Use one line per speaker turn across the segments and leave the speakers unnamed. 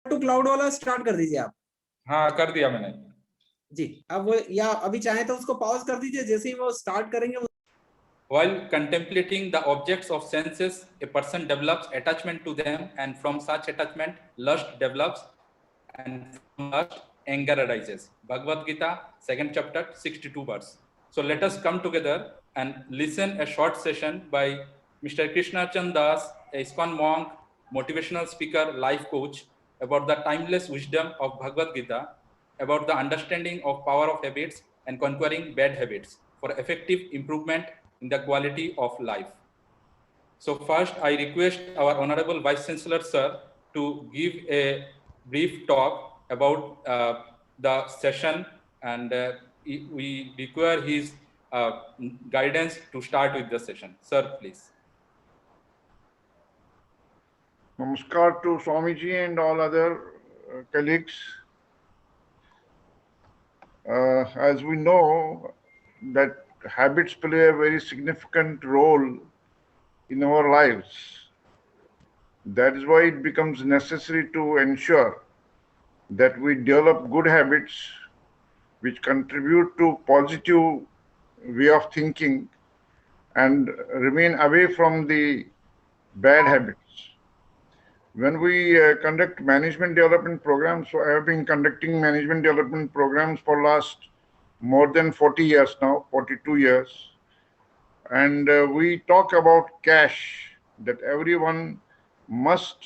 To cloud वाला start कर दीजिए आप।
हाँ कर दिया मैंने
जी। अब वो, या अभी चाहे तो उसको पॉज कर दीजिए, जैसे ही वो स्टार्ट करेंगे।
While contemplating the objects of senses, a person develops attachment to them, and from such attachment, lust develops, and from lust, anger arises. Bhagavad Gita, 2nd chapter, 62 verse. So let us come together and listen a short session by Mr. Krishna Chandas, a ISKCON monk, motivational speaker, life coach, about the timeless wisdom of Bhagavad Gita, about the understanding of power of habits and conquering bad habits for effective improvement in the quality of life. So first, I request our Honorable Vice Chancellor, Sir, to give a brief talk about the session, and we require his guidance to start with the session. Sir, please.
Namaskar to Swamiji and all other colleagues. As we know that habits play a very significant role in our lives. That is why it becomes necessary to ensure that we develop good habits which contribute to positive way of thinking and remain away from the bad habits. When we conduct management development programs, so I have been conducting management development programs for last more than 40 years now, 42 years. And we talk about cash, that everyone must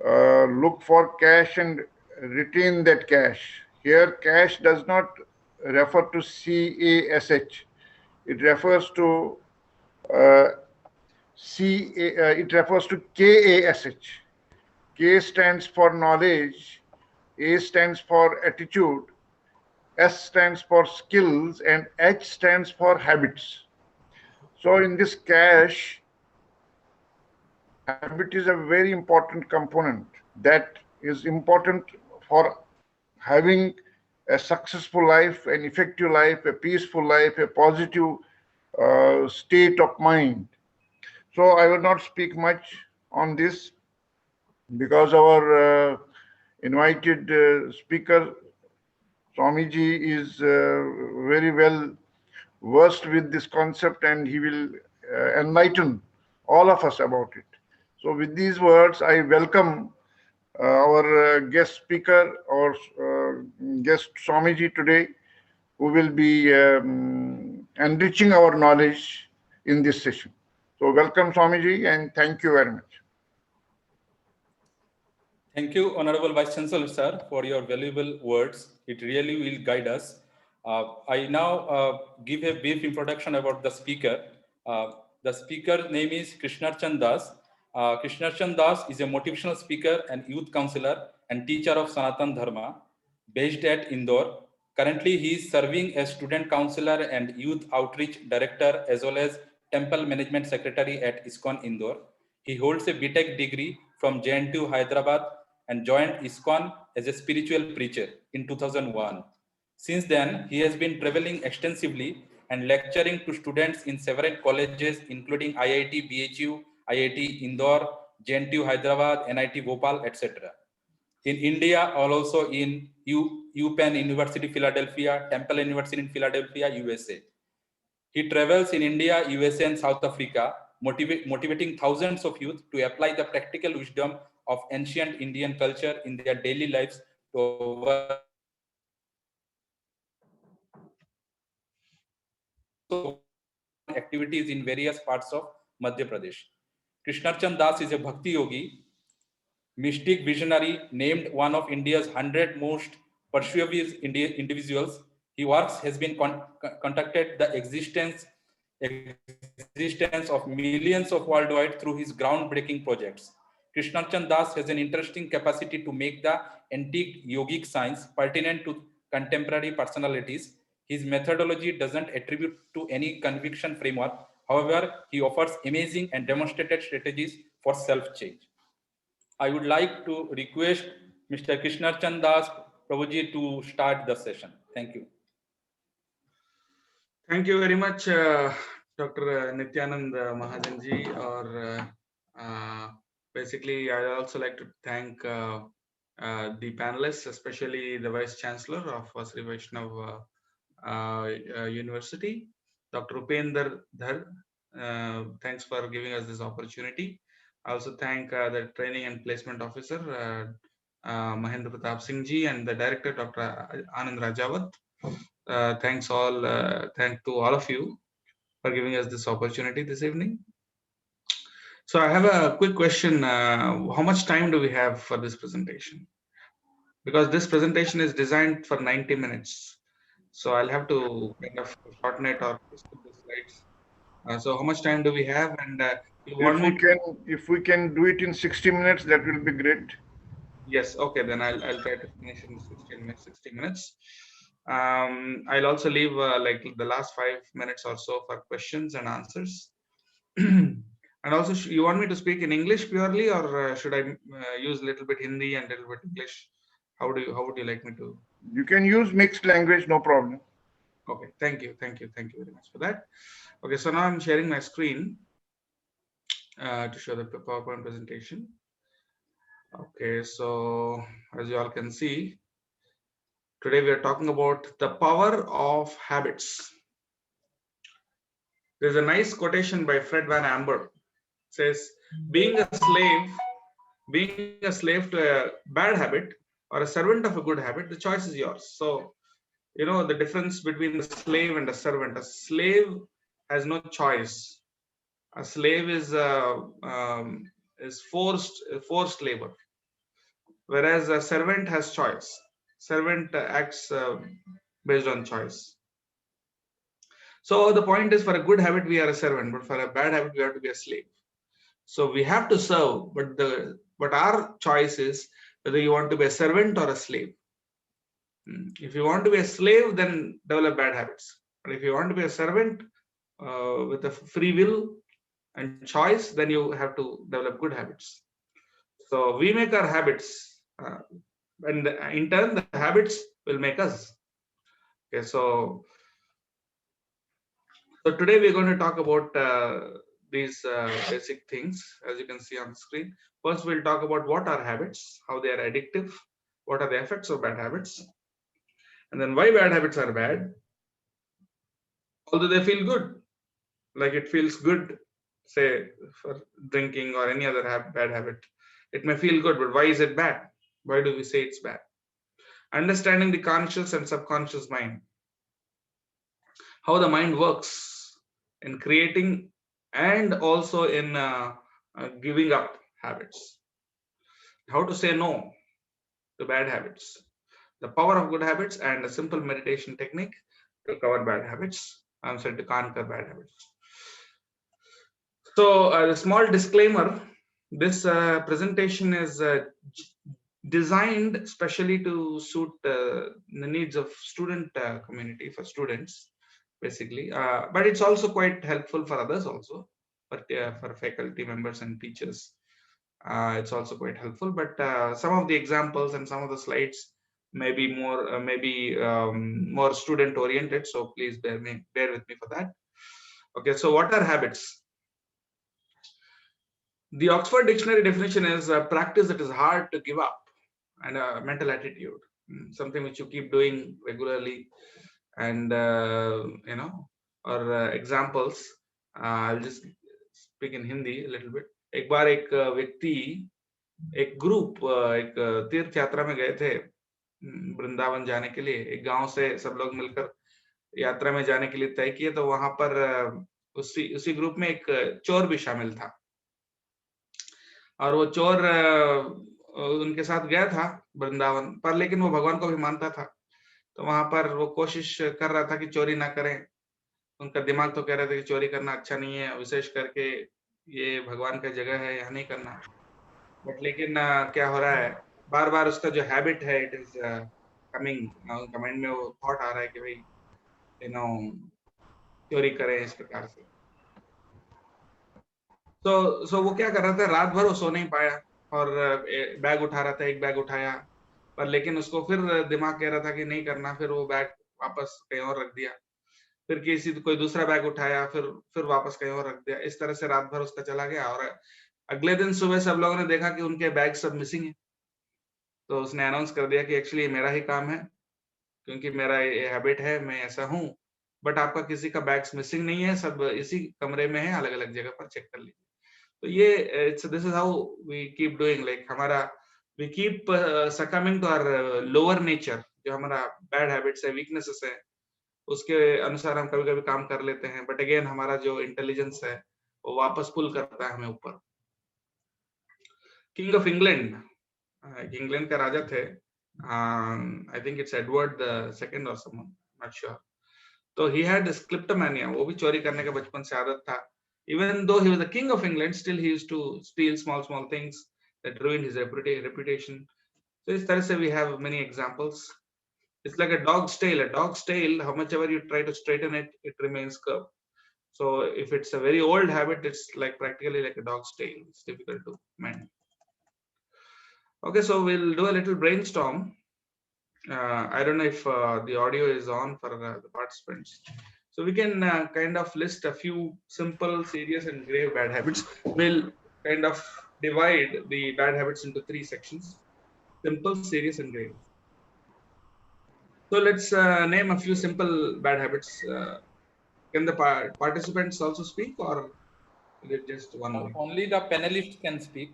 look for cash and retain that cash. Here, cash does not refer to CASH. It refers to it refers to KASH. K stands for knowledge, A stands for attitude, S stands for skills, and H stands for habits. So in this cash, habit is a very important component that is important for having a successful life, an effective life, a peaceful life, a positive state of mind. So I will not speak much on this because our invited speaker, Swamiji, is very well versed with this concept, and he will enlighten all of us about it. So with these words, I welcome our guest speaker, or guest Swamiji today, who will be enriching our knowledge in this session. So welcome, Swamiji, and thank you very much.
Thank you, Honorable Vice Chancellor, Sir, for your valuable words. It really will guide us. I now give a brief introduction about the speaker. The speaker's name is Krishnarchan Das. Krishnarchan Das is a motivational speaker and youth counselor and teacher of Sanatan Dharma, based at Indore. Currently, he is serving as student counselor and youth outreach director, as well as temple management secretary at ISKCON Indore. He holds a BTech degree from JNTU Hyderabad and joined ISKCON as a spiritual preacher in 2001. Since then, he has been traveling extensively and lecturing to students in several colleges, including IIT BHU, IIT Indore, JNTU Hyderabad, NIT Bhopal, etc. In India, also in UPenn University, Philadelphia, Temple University in Philadelphia, USA. He travels in India, USA, and South Africa, motivating thousands of youth to apply the practical wisdom of ancient Indian culture in their daily lives to overcome activities in various parts of Madhya Pradesh. Krishnarchan Das is a Bhakti yogi, mystic visionary, named one of India's 100 most persuasive individuals. His works has been contacted the existence of millions of worldwide through his groundbreaking projects. Krishnarchan Das has an interesting capacity to make the antique yogic science pertinent to contemporary personalities. His methodology doesn't attribute to any conviction framework. However, he offers amazing and demonstrated strategies for self-change. I would like to request Mr. Krishnarchan Das Prabhuji to start the session. Thank you.
Thank you very much, Dr. Nityanand Mahajanji. Or basically, I also like to thank the panelists, especially the Vice Chancellor of Sri Vaishnav University, Dr. Upender Dhar. Thanks for giving us this opportunity. I also thank the Training and Placement Officer, Mahendra Pratap Singh ji, and the Director, Dr. Anand Rajawat. Thanks to all of you for giving us this opportunity this evening. So I have a quick question. How much time do we have for this presentation? Because this presentation is designed for 90 minutes. So I'll have to kind of shorten it or skip the slides. So how much time do we have? And you want me to...
If we can do it in 60 minutes, that will be great.
Yes, okay, then I'll try to finish in 60 minutes. I'll also leave like the last 5 minutes or so for questions and answers. And also, you want me to speak in English purely, or should I use a little bit Hindi and a little bit English? How would you like me to?
You can use mixed language, no problem.
Okay, thank you very much for that. Okay, so now I'm sharing my screen to show the PowerPoint presentation. Okay, so as you all can see, today we are talking about the power of habits. There's a nice quotation by Fred Van Amber. It says, being a slave to a bad habit or a servant of a good habit, the choice is yours. So, you know the difference between the slave and a servant. A slave has no choice. A slave is forced labor, whereas a servant has choice. Servant acts based on choice. So the point is, for a good habit we are a servant, but for a bad habit we have to be a slave. So we have to serve, but our choice is whether you want to be a servant or a slave. If you want to be a slave, then develop bad habits. But if you want to be a servant with a free will and choice, then you have to develop good habits. So we make our habits, and in turn, the habits will make us. Okay, so today we're going to talk about these basic things, as you can see on the screen. First, we'll talk about what are habits, how they are addictive, what are the effects of bad habits, and then why bad habits are bad, although they feel good. Like it feels good, say, for drinking or any other bad habit. It may feel good, but why is it bad? Why do we say it's bad? Understanding the conscious and subconscious mind, how the mind works in creating and also in giving up habits, how to say no to bad habits, the power of good habits, and a simple meditation technique to cover bad habits. I'm sorry, to conquer bad habits. So a small disclaimer, this presentation is designed especially to suit the needs of student community, for students basically, but it's also quite helpful for others also, but for faculty members and teachers, it's also quite helpful. But some of the examples and some of the slides may be more student oriented, so please bear with me for that. Okay, so what are habits? The Oxford Dictionary definition is a practice that is hard to give up, and a mental attitude, something which you keep doing regularly. And examples, I'll just speak in Hindi a little bit. एक बार एक व्यक्ति, एक group एक तीर्थ यात्रा में गए थे वृंदावन जाने के लिए। एक गांव से सब लोग मिलकर यात्रा में जाने के लिए तय किए, तो वहां पर उसी ग्रुप में एक चोर भी शामिल था, और वो चोर उनके साथ गया था वृंदावन पर, लेकिन वो भगवान को भी मानता था। तो वहां पर वो कोशिश कर रहा था कि चोरी ना करें। उनका दिमाग तो कह रहा था कि चोरी करना अच्छा नहीं है, विशेष करके ये भगवान का जगह है, यहाँ नहीं करना। बट लेकिन क्या हो रहा है, बार बार उसका जो हैबिट है, इट इज कमिंग, उनका माइंड में वो थॉट आ रहा है कि भाई चोरी करें इस प्रकार से। तो वो क्या कर रहा था, रात भर वो सो नहीं पाया और बैग उठा रहा था, एक बैग उठाया, पर लेकिन उसको फिर दिमाग कह रहा था कि नहीं करना, फिर वो बैग वापस कहीं और रख दिया, फिर कोई दूसरा बैग उठाया, फिर वापस कहीं और रख दिया। इस तरह से रात भर उसका चला गया, और अगले दिन सुबह सब लोगों ने देखा कि उनके बैग सब मिसिंग है। तो उसने अनाउंस कर दिया कि एक्चुअली मेरा ही काम है, क्योंकि मेरा ये हैबिट है, मैं ऐसा हूँ, बट आपका किसी का बैग्स मिसिंग नहीं है, सब इसी कमरे में है, अलग अलग जगह पर चेक कर लीजिए। तो ये this is how we keep doing, like हमारा we keep succumbing to our lower nature, जो हमारा बैड हैबिट्स है, वीकनेसेस है, उसके अनुसार हम कभी कभी काम कर लेते हैं, बट अगेन हमारा जो इंटेलिजेंस है वो वापस पुल करता है हमें ऊपर। किंग ऑफ इंग्लैंड, इंग्लैंड का राजा थे, I think it's Edward the second और समवन, नॉट श्योर। तो ही हैड दिस क्लिप्टोमैनिया, वो भी चोरी करने का बचपन से आदत था। Even though he was the king of England, still he used to steal small small things that ruined his reputation. So इस तरह से we have many examples. It's like a dog's tail. A dog's tail, how much ever you try to straighten it, it remains curved. So if it's a very old habit, it's like practically like a dog's tail. It's difficult to mend. Okay, so we'll do a little brainstorm. I don't know if the audio is on for the participants. So we can kind of list a few simple, serious, and grave bad habits. We'll kind of divide the bad habits into 3 sections: simple, serious, and grave. So let's name a few simple bad habits. Can the participants also speak, or is it just one way?
Only the panelist can speak.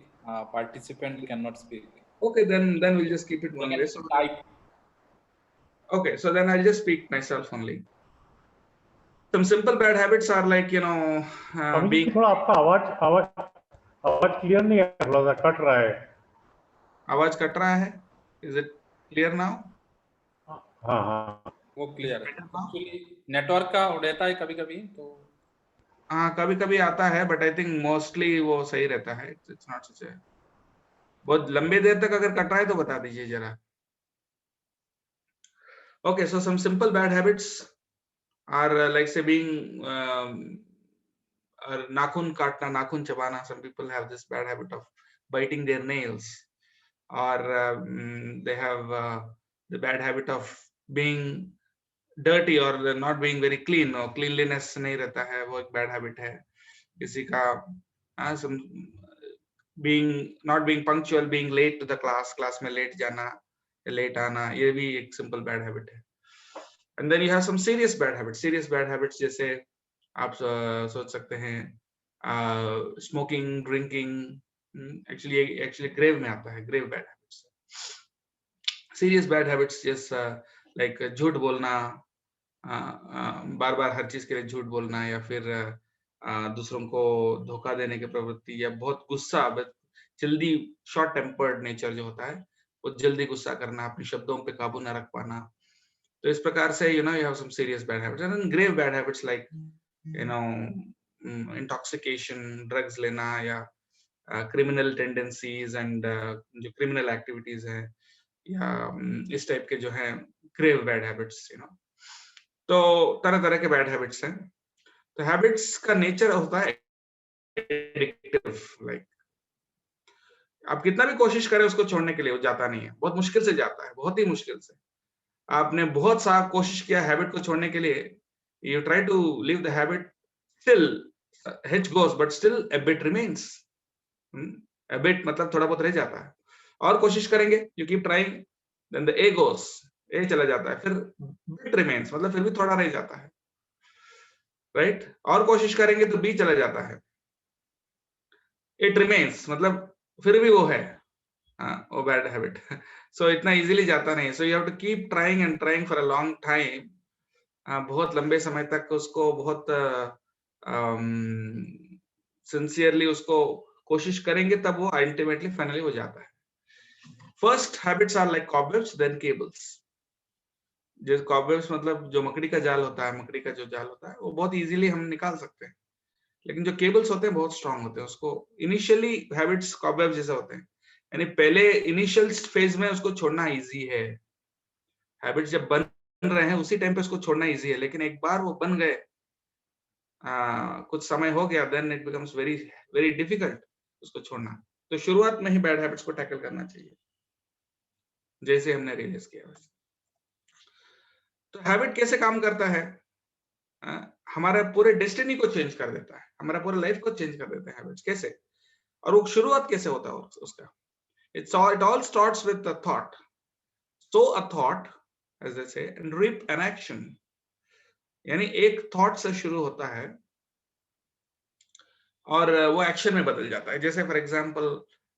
Participant cannot speak.
Okay, then we'll just keep it one way. So
Type.
okay, so then I'll just speak myself only. Some simple bad habits are like, you know, being.
थोड़ा आपका आवाज clear नहीं है, थोड़ा सा cut रहा है।
आवाज कट रहा है? Is it clear now?
हाँ हाँ,
वो क्लियर है। एक्चुअली नेटवर्क का रहता है कभी कभी, तो
हाँ कभी कभी आता है, बट आई थिंक मोस्टली वो सही रहता है। इट्स नॉट सच ए, बहुत लंबे देर तक अगर कट रहा है तो बता दीजिए जरा। Okay, so some simple bad habits are like say being नाखून काटना, नाखून चबाना। Some people have this bad habit of biting their nails, or they have the bad habit of being dirty or not being very clean, or cleanliness नहीं रहता है, वो एक bad habit है किसी का। some being not being punctual, being late to the class में late जाना, late आना, ये भी एक simple bad habit है। And then you have some serious bad habits. Serious bad habits जैसे आप सोच सकते हैं smoking, drinking, actually grave में आता है, grave bad habits. Serious bad habits जैसा like झूठ बोलना, बार बार हर चीज के लिए झूठ बोलना, या फिर दूसरों को धोखा देने की प्रवृत्ति, या बहुत गुस्सा, जल्दी शॉर्ट टेम्पर्ड नेचर जो होता है, वो जल्दी गुस्सा करना, अपने शब्दों पे काबू ना रख पाना। तो इस प्रकार से you have some serious bad habits. And then grave bad habits like intoxication, drugs लेना, या criminal tendencies and जो criminal activities हैं, या इस टाइप के जो हैं grave bad habits, तो तरह तरह के बैड हैबिट्स हैं। तो हैबिट्स का नेचर होता है एडिक्टिव, लाइक आप कितना भी कोशिश करें उसको छोड़ने के लिए, वो जाता नहीं है, बहुत मुश्किल से जाता है, बहुत ही मुश्किल से। आपने बहुत सा कोशिश किया हैबिट को छोड़ने के लिए, you try to leave the habit, still it goes, but still a bit remains. A bit मतलब थोड़ा बहुत रह जाता है। और कोशिश करेंगे, you keep trying, then the a goes, A चला जाता है, फिर bit remains मतलब फिर भी थोड़ा रह जाता है, राइट? और कोशिश करेंगे तो बी चला जाता है, इट रिमेन्स मतलब फिर भी वो है, वो बैड हैबिट। सो इतना इजीली जाता नहीं, so you have to keep trying and trying for a long time, बहुत लंबे समय तक उसको बहुत सिंसियरली उसको कोशिश करेंगे, तब वो अल्टीमेटली फाइनली हो जाता है। First habits are like cobwebs, then cables. जैसे कॉबवेब्स मतलब जो मकड़ी का जाल होता है, मकड़ी का जो जाल होता है वो बहुत इजीली हम निकाल सकते हैं, लेकिन जो केबल्स होते हैं बहुत स्ट्रांग होते हैं, उसको इनिशियली हैबिट्स कॉबवेब्स जैसे होते हैं, यानी पहले इनिशियल फेज में उसको छोड़ना इजी है। हैबिट्स जब बन रहे हैं उसी टाइम पे उसको छोड़ना इजी है, लेकिन एक बार वो बन गए, कुछ समय हो गया, then it becomes very very difficult उसको छोड़ना। तो शुरुआत में ही बैड हैबिट्स को टैकल करना चाहिए, जैसे हमने रियलाइज किया। तो हैबिट कैसे काम करता है? हमारे पूरे डेस्टिनी को चेंज कर देता है, हमारा पूरा लाइफ को चेंज कर देता है हैबिट्स। कैसे? और वो शुरुआत कैसे होता है उसका? It all starts with a thought. Sow a thought, as they say, and reap an action. यानी एक थॉट से शुरू होता है और वो एक्शन में बदल जाता है. जैसे फॉर एग्जांपल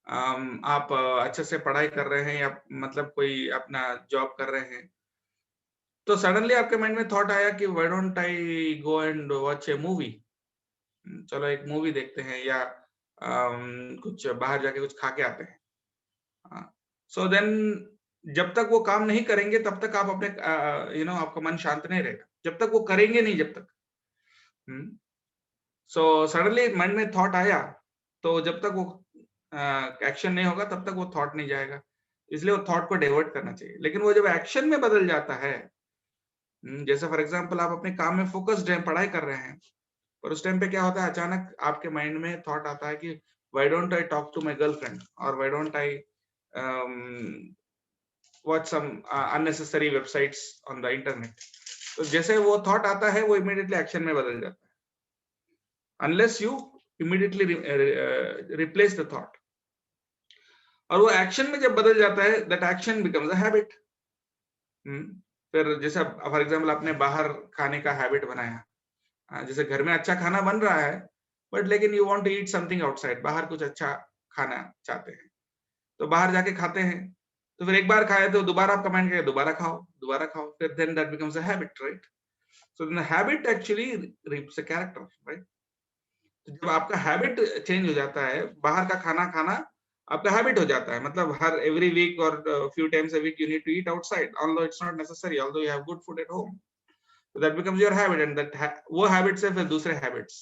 आप अच्छे से पढ़ाई कर रहे हैं या मतलब कोई अपना जॉब कर रहे हैं, तो सडनली आपके माइंड में थॉट आया कि why don't I go and watch A movie, चलो एक मूवी देखते हैं या कुछ बाहर जाके कुछ खा के आते हैं. सो देन जब तक वो काम नहीं करेंगे तब तक आप अपने आपका मन शांत नहीं रहेगा, जब तक वो करेंगे नहीं, जब तक. सो सडनली मन में थॉट आया, तो जब तक वो एक्शन नहीं होगा तब तक वो थॉट नहीं जाएगा, इसलिए वो थॉट को डाइवर्ट करना चाहिए. लेकिन वो जब एक्शन में बदल जाता है, जैसे फॉर एग्जांपल आप अपने काम में फोकस्ड हैं, पढ़ाई कर रहे हैं, पर उस टाइम पे क्या होता है, अचानक आपके माइंड में थॉट आता है कि why don't I talk to my girlfriend, और why don't I watch some unnecessary websites on the internet. तो जैसे वो थॉट आता है, वो इमीडिएटली एक्शन में बदल जाता है, unless you immediately replace the thought. और वो एक्शन में जब बदल जाता है, that action becomes a habit. फिर जैसे फॉर एग्जांपल आपने बाहर खाने का हैबिट बनाया, जैसे घर में अच्छा खाना बन रहा है, बट लेकिन you want to eat something outside, बाहर कुछ अच्छा खाना चाहते हैं, तो बाहर जाके खाते हैं. तो फिर एक बार खाए तो दोबारा आपका माइंड कहेगा दोबारा खाओ, फिर then that becomes a habit, right? So the habit actually reaps a character, right? तो जब आपका हैबिट चेंज हो जाता है, बाहर का खाना खाना आपका हैबिट हो जाता है, मतलब हर एवरी वीक और few times a week you need to eat outside, although it's not necessary, although you have good food at home. So that becomes your habit, and that वो हैबिट से फिर दूसरे हैबिट्स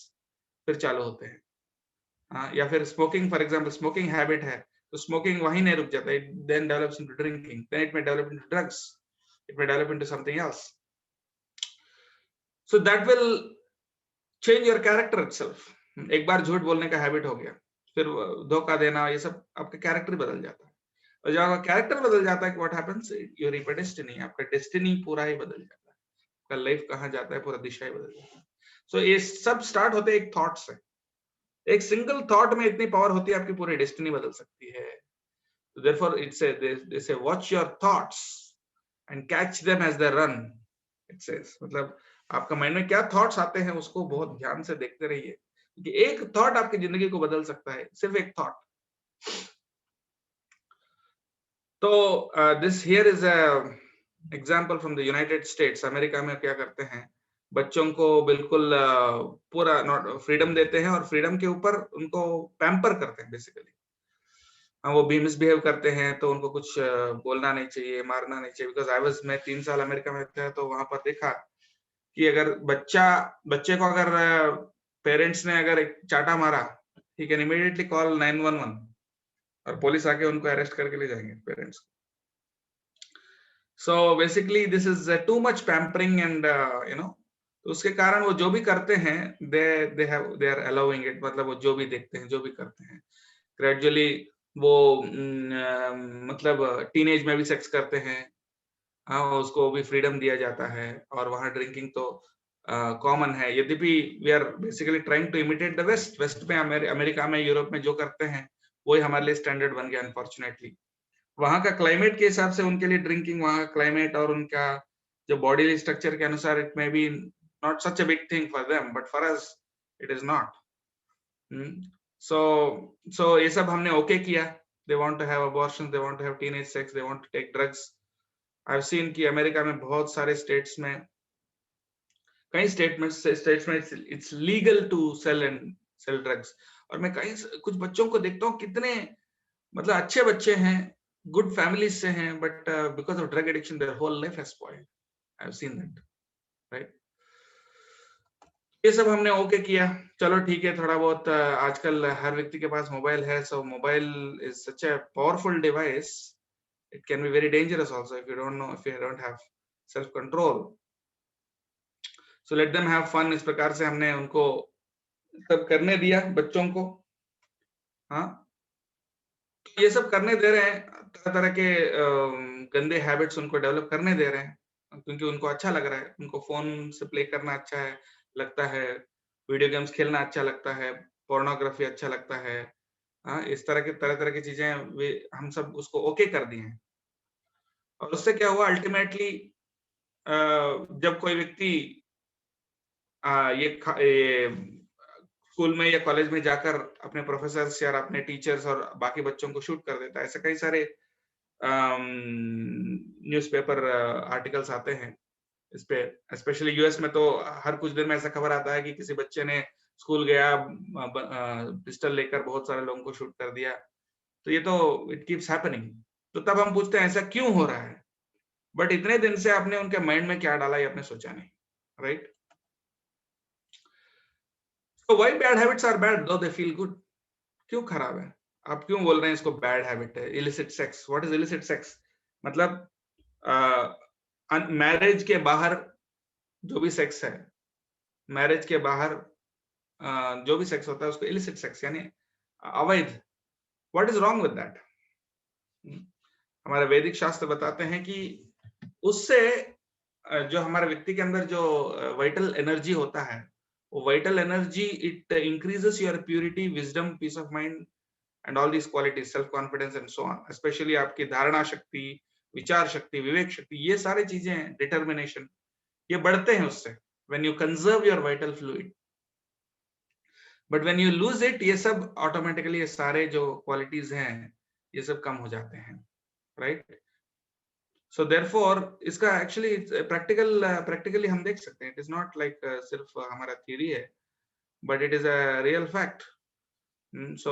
फिर चालू होते हैं. या फिर smoking, for example smoking habit है, तो स्मोकिंग वहीं नहीं रुक जाता, it then develops into drinking, then it may develop into drugs, it may develop into something else. So that will change your character itself. एक बार झूठ बोलने का हैबिट हो गया, फिर धोखा देना, ये सब आपका कैरेक्टर बदल जाता है. और जब आपका कैरेक्टर बदल जाता है, what happens, your reap a destiny, आपका डेस्टिनी पूरा ही बदल जाता है, आपका लाइफ कहाँ जाता है, पूरा दिशा ही बदल जाता है. सो ये सब स्टार्ट होते हैं एक थॉट से. एक सिंगल थॉट में इतनी पावर होती है, आपकी पूरी डेस्टिनी बदल सकती है. therefore it's a they say watch your thoughts and catch them as they run, it says. मतलब आपका माइंड में क्या थॉट्स आते हैं, उसको बहुत ध्यान से देखते रहिए, क्योंकि एक थॉट आपकी जिंदगी को बदल सकता है, सिर्फ एक थॉट. तो this here is a example from the United states. America में क्या करते हैं, बच्चों को बिल्कुल पूरा नॉट फ्रीडम देते हैं, और फ्रीडम के ऊपर उनको पैम्पर करते हैं बेसिकली. वो भी मिसबिहेव करते हैं, तो उनको कुछ बोलना नहीं चाहिए, मारना नहीं चाहिए. बिकॉज मैं 3 साल अमेरिका में था, तो वहां पर देखा कि अगर बच्चे को अगर पेरेंट्स ने अगर एक चाटा मारा, ही कैन इमीडिएटली कॉल 911 और पुलिस आके उनको अरेस्ट करके ले जाएंगे पेरेंट्स को. So basically this is too much pampering and तो उसके कारण वो जो भी करते हैं, दे आर अलाउइंग इट. मतलब वो जो भी देखते हैं, जो भी करते हैं, ग्रेजुअली वो मतलब टीनेज में भी सेक्स करते हैं. हाँ, उसको भी फ्रीडम दिया जाता है, और वहाँ ड्रिंकिंग तो कॉमन है. यद्यपि we are basically trying to imitate the west में, अमेरिका में, यूरोप में जो करते हैं वही हमारे लिए स्टैंडर्ड बन गया अनफॉर्चुनेटली. वहाँ का क्लाइमेट के हिसाब से उनके लिए ड्रिंकिंग, वहाँ का क्लाइमेट और उनका जो बॉडी स्ट्रक्चर के अनुसार, it may be not such a big thing for them, but for us it is not. So ये सब हमने ओके किया. They want to have abortions, they want to have teenage sex, they want to take drugs. I've seen कि America में बहुत सारे states में, कई स्टेट्स में it's legal to sell drugs. और मैं कुछ बच्चों को देखता हूँ, कितने मतलब अच्छे बच्चे हैं, गुड फैमिलीज से हैं, but because of drug addiction their whole life has spoiled. I have seen that, right? ये सब हमने ओके किया, चलो ठीक है. थोड़ा बहुत आजकल हर व्यक्ति के पास मोबाइल है, so mobile is such a powerful device. It can be very dangerous also if you don't have self control. So let them have fun. इस प्रकार से हमने उनको सब करने दिया बच्चों को. हाँ, ये सब करने दे रहे हैं, तरह तरह के गंदे हैबिट्स उनको डेवलप करने दे रहे हैं, क्योंकि उनको अच्छा लग रहा है. उनको फोन से प्ले करना अच्छा लगता है, वीडियो गेम्स खेलना अच्छा लगता है, पोर्नोग्राफी अच्छा लगता है, इस तरह तरह की चीजें हम सब उसको ओके कर दिए हैं। और उससे क्या हुआ अल्टीमेटली, जब कोई व्यक्ति ये स्कूल में या कॉलेज में जाकर अपने प्रोफेसर्स या अपने टीचर्स और बाकी बच्चों को शूट कर देता है, ऐसे कई सारे न्यूज़पेपर आर्टिकल्स आते हैं इस पे। स्पेशली यूएस में तो हर कुछ देर में ऐसा खबर आता है कि किसी बच्चे ने स्कूल गया, पिस्टल लेकर बहुत सारे लोगों को शूट कर दिया। तो ये तो इट कीप्स हैपनिंग। तो तब हम पूछते हैं ऐसा क्यों हो रहा है, बट इतने दिन से आपने उनके माइंड में क्या डाला ये आपने सोचा नहीं, right? So why bad habits are bad though they feel good? क्यों खराब है? आप क्यों बोल रहे हैं इसको बैड हैबिट है? illicit sex, what is illicit sex? मतलब मैरिज के बाहर जो भी सेक्स है, मैरिज के बाहर जो भी सेक्स होता है उसको illicit sex यानी अवैध। What is wrong with that? हमारे वैदिक शास्त्र बताते हैं कि उससे जो हमारे व्यक्ति के अंदर जो वाइटल एनर्जी होता है, वो vital energy it increases your purity, wisdom, peace of mind and all these qualities, self confidence and so on. Specially आपकी धारणा शक्ति, विचार शक्ति, विवेक शक्ति, ये सारी चीजें, डिटर्मिनेशन, ये बढ़ते हैं उससे when you conserve your vital fluid. But when you lose it, ये सब ऑटोमेटिकली, ये सारे जो क्वालिटीज हैं ये सब कम हो जाते हैं, राइट? So therefore इसका actually practically हम देख सकते हैं, it is not like सिर्फ हमारा theory है, but it is a real fact. So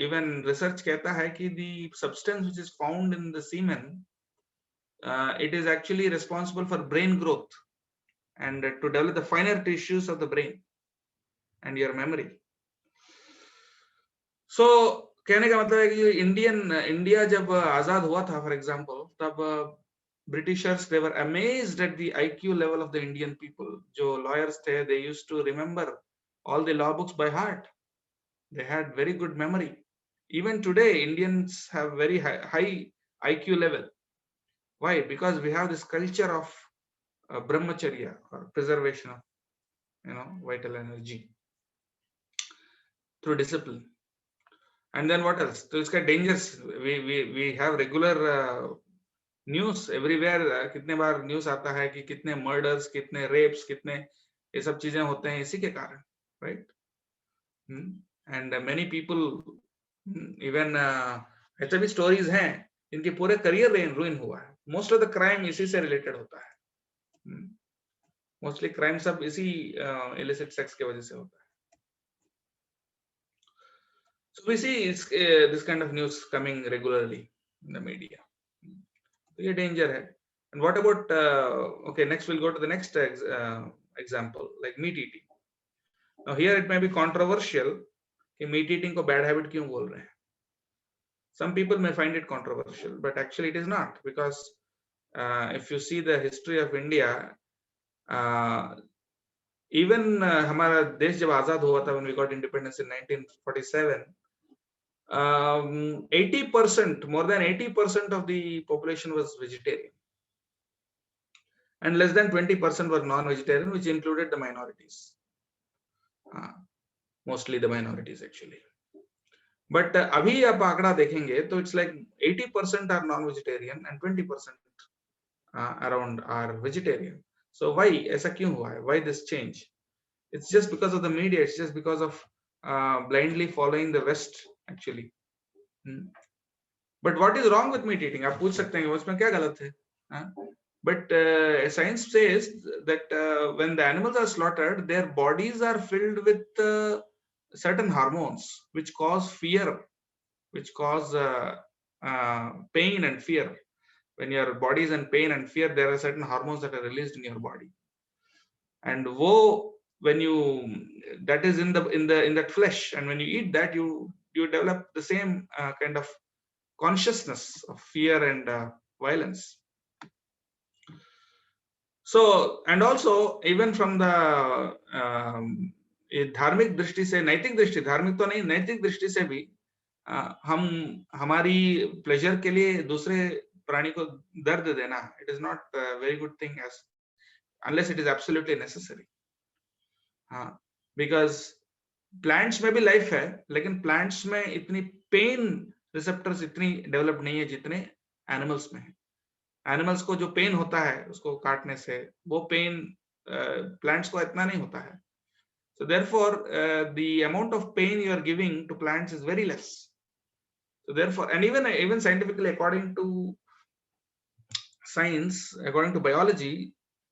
even research कहता है कि the substance which is found in the semen, it is actually responsible for brain growth and to develop the finer tissues of the brain and your memory. So कहने का मतलब है कि India जब आजाद हुआ था, for example, तब Britishers, they were amazed at the IQ level of the Indian people. जो lawyers थे, they used to remember all the law books by heart. They had very good memory. Even today, Indians have very high IQ level. Why? Because we have this culture of brahmacharya, or preservation of, vital energy through discipline. And then what else? So it's got dangers. We have regular news everywhere, कितने बार news आता है कि कितने murders, कितने wraps, कितने ये सब चीजें होते हैं इसी के कारण, right? And many people, even ऐसे भी स्टोरीज हैं इनके पूरे करियर रुइन हुआ है। मोस्ट ऑफ द क्राइम इसी से रिलेटेड होता है। मोस्टली क्राइम सब इसी इलिसिट सेक्स की वजह से होता है। So we see this kind of news coming regularly in the media. ये danger है। And what about okay, next we'll go to the next example, like meat eating. Now here it may be controversial कि meat eating को bad habit क्यों बोल रहे हैं? Some people may find it controversial, but actually it is not, because if you see the history of India, even हमारा देश जब आजाद हुआ था, when we got independence in 1947, 80%, more than 80% of the population was vegetarian, and less than 20% were non-vegetarian, which included the minorities, mostly the minorities actually. But अभी आप आंकड़ा देखेंगे तो it's like 80% are non-vegetarian and 20% around are vegetarian. So why? ऐसा क्यों हुआ है? Why this change? It's just because of the media. It's just because of blindly following the West actually. But what is wrong with meat eating? आप पूछ सकते हैं उसमें क्या गलत है? But science says that when the animals are slaughtered, their bodies are filled with certain hormones which cause fear, which cause pain and fear. When your body is in pain and fear, there are certain hormones that are released in your body, and when you, that is in that flesh, and when you eat that, you develop the same kind of consciousness of fear and violence. So, and also even from the धार्मिक दृष्टि से, नैतिक दृष्टि, धार्मिक तो नहीं, नैतिक दृष्टि से भी हम हमारी प्लेजर के लिए दूसरे प्राणी को दर्द देना, it is not a very good thing unless it is absolutely necessary. because plants में भी life है, लेकिन plants में इतनी पेन रिसेप्टर्स इतनी डेवलप नहीं है जितने एनिमल्स में है। एनिमल्स को जो पेन होता है उसको काटने से, वो पेन प्लांट्स को इतना नहीं होता है। So therefore, the amount of pain you are giving to plants is very less. So therefore, and even scientifically, according to science, according to biology,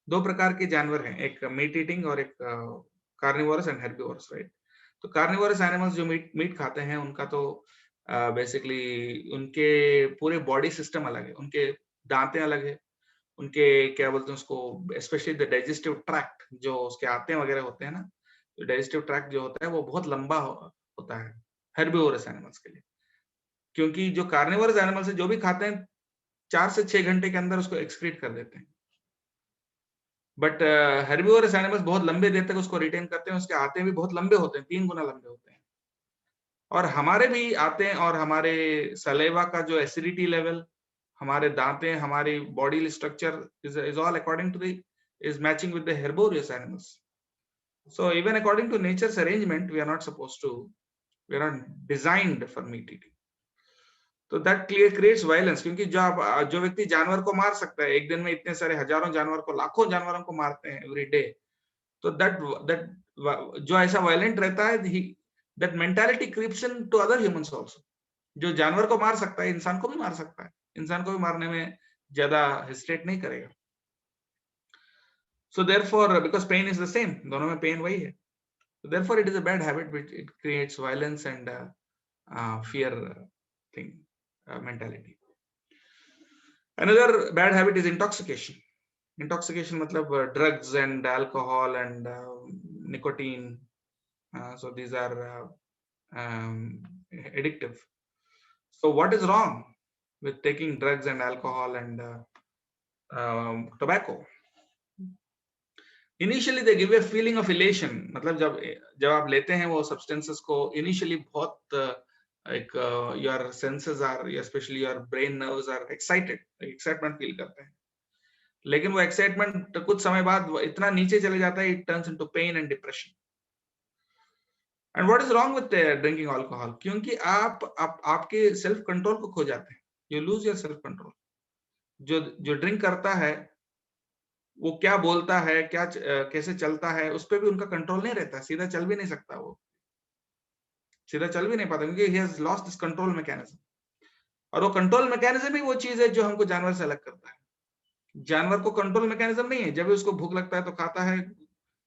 दो प्रकार के जानवर हैं, एक मीट ईटिंग और एक कार्निवोरस एंड हेर्बिवोरस, राइट। तो कार्निवोरस एनिमल्स जो मीट खाते हैं उनका तो बेसिकली उनके पूरे बॉडी सिस्टम अलग है, उनके दांतें अलग है, उनके क्या बोलते हैं उसको, स्पेशली द डाइजेस्टिव ट्रैक्ट, जो उसके आते वगैरह होते हैं ना, तो डाइजेस्टिव ट्रैक्ट जो होता है वो बहुत लंबा होता है हेर्बिवोरस एनिमल्स के लिए, क्योंकि जो कार्निवोरस एनिमल्स है जो भी खाते हैं 4 से 6 घंटे के अंदर उसको एक्सक्रीट कर देते हैं, बट हेर्बिवोरस एनिमल्स बहुत लंबे देर तक उसको रिटेन करते हैं, उसके आते भी बहुत लंबे होते हैं, 3 गुना लंबे होते हैं। और हमारे भी आते हैं, और हमारे सलेवा का जो एसिडिटी लेवल, हमारे दांतें, हमारी body structure is all according to is matching with the herbivorous animals. So even according to nature's arrangement, we are not designed for meat eating. So that creates violence, क्योंकि जो व्यक्ति जानवर को मार सकता है, एक दिन में इतने सारे हजारों जानवर को, लाखों जानवरों को मारते हैं every day, तो that जो ऐसा वायलेंट रहता है, that mentality creeps into other humans also. जो जानवर को मार सकता है इंसान को भी मार सकता है, इंसान को भी मारने में ज्यादा हेजिटेट नहीं करेगा। So therefore, because pain is the same, दोनों में पेन वही है, so therefore it is a bad habit which it creates violence and fear thing, mentality. Another bad habit is intoxication. Intoxication मतलब drugs and alcohol and nicotine, so these are addictive. So what is wrong with taking drugs and alcohol and tobacco? Initially they give a feeling of elation, मतलब जब आप लेते हैं वो substances को, initially बहुत एक your senses are, especially your brain nerves are excited, excitement feel करते हैं, लेकिन वो excitement कुछ समय बाद इतना नीचे चले जाता है, it turns into pain and depression. And what is wrong with drinking alcohol? क्योंकि आपके self control को खो जाते हैं, you lose your self control. जो ड्रिंक करता है वो क्या बोलता है, क्या कैसे चलता है, उस पर भी उनका कंट्रोल नहीं रहता, सीधा चल भी नहीं सकता, वो सीधा चल भी नहीं पाता, क्योंकि he has lost his control mechanism. और वो कंट्रोल मैकेनिज्म ही वो चीज है जो हमको जानवर से अलग करता है। जानवर को कंट्रोल मैकेनिज्म नहीं है, जब भी उसको भूख लगता है तो खाता है,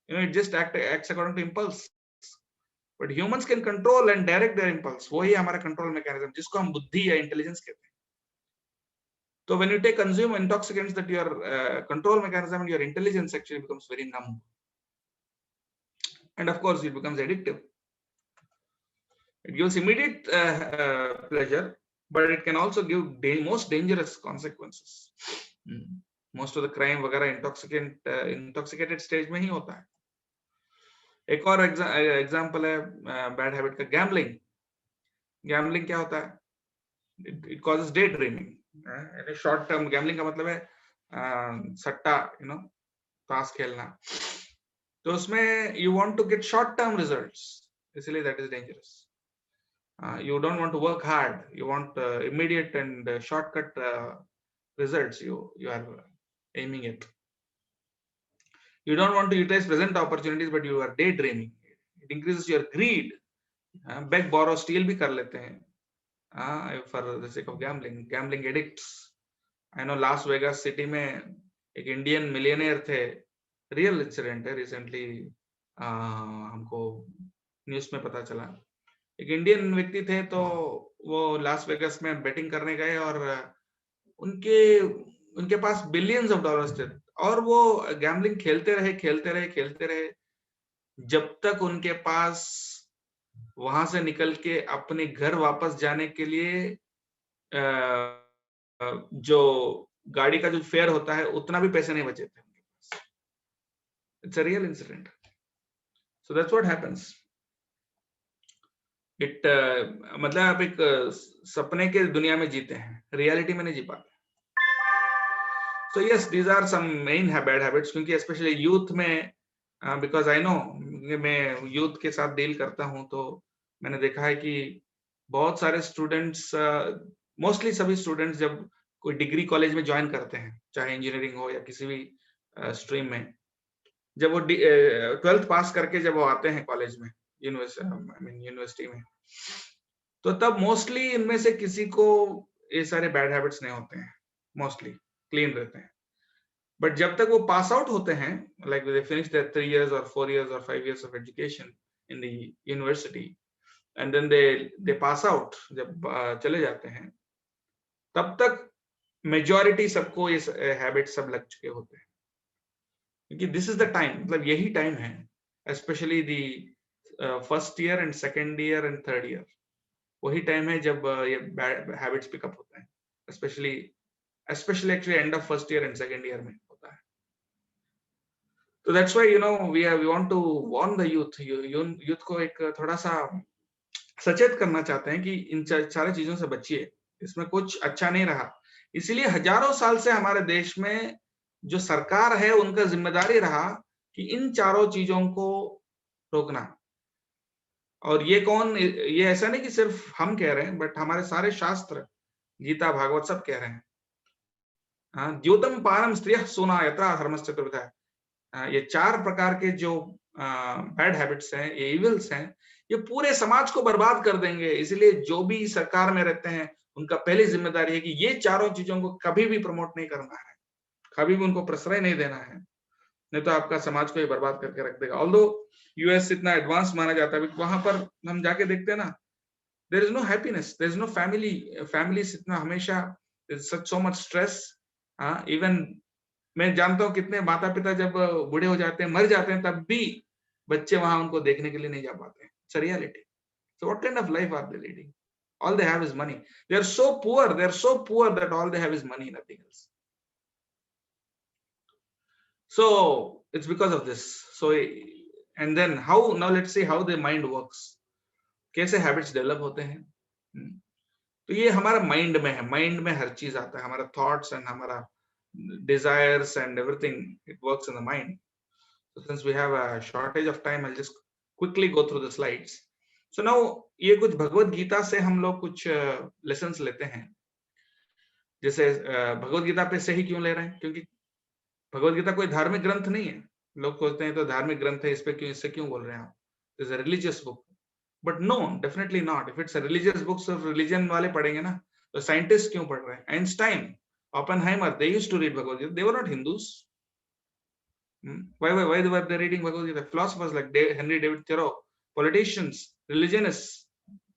it just acts according to impulse. But humans can control and direct their impulse. वही हमारा कंट्रोल मैकेनिज्म, जिसको हम बुद्धि या इंटेलिजेंस कहते हैं। So when you consume intoxicants, that your control mechanism and your intelligence actually becomes very numb, and of course it becomes addictive. It gives immediate pleasure, but it can also give most dangerous consequences. Most of the crime वगैरह intoxicated stage में ही होता है। एक और example है bad habit का, gambling. Gambling क्या होता है? It causes daydreaming. Short term gambling का मतलब है सट्टा, ताश खेलना, तो उसमें you want to get short term results, इसलिए that is dangerous. You don't want to work hard, you want immediate and shortcut results you are aiming at. You don't want to utilize present opportunities, but you are daydreaming. It increases your greed. Beg, borrow, steal भी कर लेते हैं for the sake of gambling. Gambling addicts. I know Las Vegas city में एक Indian millionaire थे, real incident है, recently हमको news में पता चला। एक इंडियन व्यक्ति थे, तो वो लास वेगास में बेटिंग करने गए और उनके पास बिलियंस ऑफ डॉलर्स थे, और वो गैम्बलिंग खेलते रहे जब तक उनके पास वहां से निकल के अपने घर वापस जाने के लिए जो गाड़ी का जो फेयर होता है उतना भी पैसे नहीं बचे थे उनके पास। It's a real incident. So that's what happens. मतलब आप एक सपने के दुनिया में जीते हैं, रियलिटी में नहीं जी पाते। So yes, these are some main bad habits, क्योंकि स्पेशली यूथ में, बिकॉज आई नो मैं यूथ के साथ डील करता हूं, तो मैंने देखा है कि बहुत सारे स्टूडेंट्स, मोस्टली सभी स्टूडेंट्स जब कोई डिग्री कॉलेज में ज्वाइन करते हैं, चाहे इंजीनियरिंग हो या किसी भी स्ट्रीम में, जब वो 12th पास करके जब वो आते हैं कॉलेज में, यूनिवर्सिटी में, तो तब मोस्टली इनमें से किसी को ये सारे बैड हैबिट्स नहीं होते हैं, मोस्टली क्लीन रहते हैं। बट जब तक वो पास आउट होते हैं, like they finish their 3 years or 4 years or 5 years of education in the university, and then they pass out, जब चले जाते हैं, तब तक मेजॉरिटी सबको ये हैबिट सब लग चुके होते हैं, क्योंकि दिस इज द टाइम, मतलब यही टाइम है, specially the first year and second year and third year, वही टाइम है जब ये बैड हैबिट्स पिकअप होते हैं, specially actually end of first year and second year में होता है। तो that's why we want to warn the youth को एक थोड़ा सा सचेत करना चाहते हैं कि इन सारी चीजों से बचिए, इसमें कुछ अच्छा नहीं रहा। इसीलिए हजारों साल से हमारे देश में जो सरकार है उनका जिम्मेदारी रहा कि इन चारों चीजों को रोकना। और ये ऐसा नहीं कि सिर्फ हम कह रहे हैं, बट हमारे सारे शास्त्र, गीता, भागवत सब कह रहे हैं। द्योतम पारम स्त्रियः सूना यथा धर्मश्चतुर्विधः, ये 4 प्रकार के जो बैड हैबिट्स हैं, ये इविल्स हैं, ये पूरे समाज को बर्बाद कर देंगे। इसलिए जो भी सरकार में रहते हैं उनका पहली जिम्मेदारी है कि ये चारों चीजों को कभी भी प्रमोट नहीं करना है, कभी भी उनको प्रश्रय नहीं देना है, नहीं तो आपका समाज को ये बर्बाद करके रख देगा। ऑल्दो यूएस इतना एडवांस माना जाता है, वहां पर हम जाके देखते हैं ना, there is no happiness, there is no families इतना हमेशा सो मच स्ट्रेस। इवन मैं जानता हूँ कितने माता पिता जब बूढ़े हो जाते हैं, मर जाते हैं, तब भी बच्चे वहां उनको देखने के लिए नहीं जा पाते हैं। It's a reality. So what kind of life are they leading? All they have is money. They are so poor that all they have is money, nothing else. So it's because of this. So, and then now let's see how the mind works. कैसे habits develop होते हैं? तो ये हमारा mind में है, mind में हर चीज आता है, हमारा थॉट्स एंड हमारा desires and everything, it works in the mind. So since we have a shortage of time, I'll just quickly go through the slides. So now ये कुछ भगवत गीता से हम लोग कुछ लेसन्स लेते हैं। जैसे भगवत गीता पे से ही क्यों ले रहे हैं? क्योंकि भगवत गीता कोई धार्मिक ग्रंथ नहीं है। लोग सोचते हैं तो धार्मिक ग्रंथ है, इससे क्यों बोल रहे हैं आप? It's a religious book. But no, definitely not. If it's a religious book, सिर्फ रिलीजन वाले पढ़ेंगे ना, तो साइंटिस्ट क्यों पढ़ रहे हैं? Einstein, Oppenheimer, they used to read Bhagavad Gita, they were not Hindus. Why were they reading Bhagavad Gita? Philosophers like Henry David Thoreau, politicians, religionists,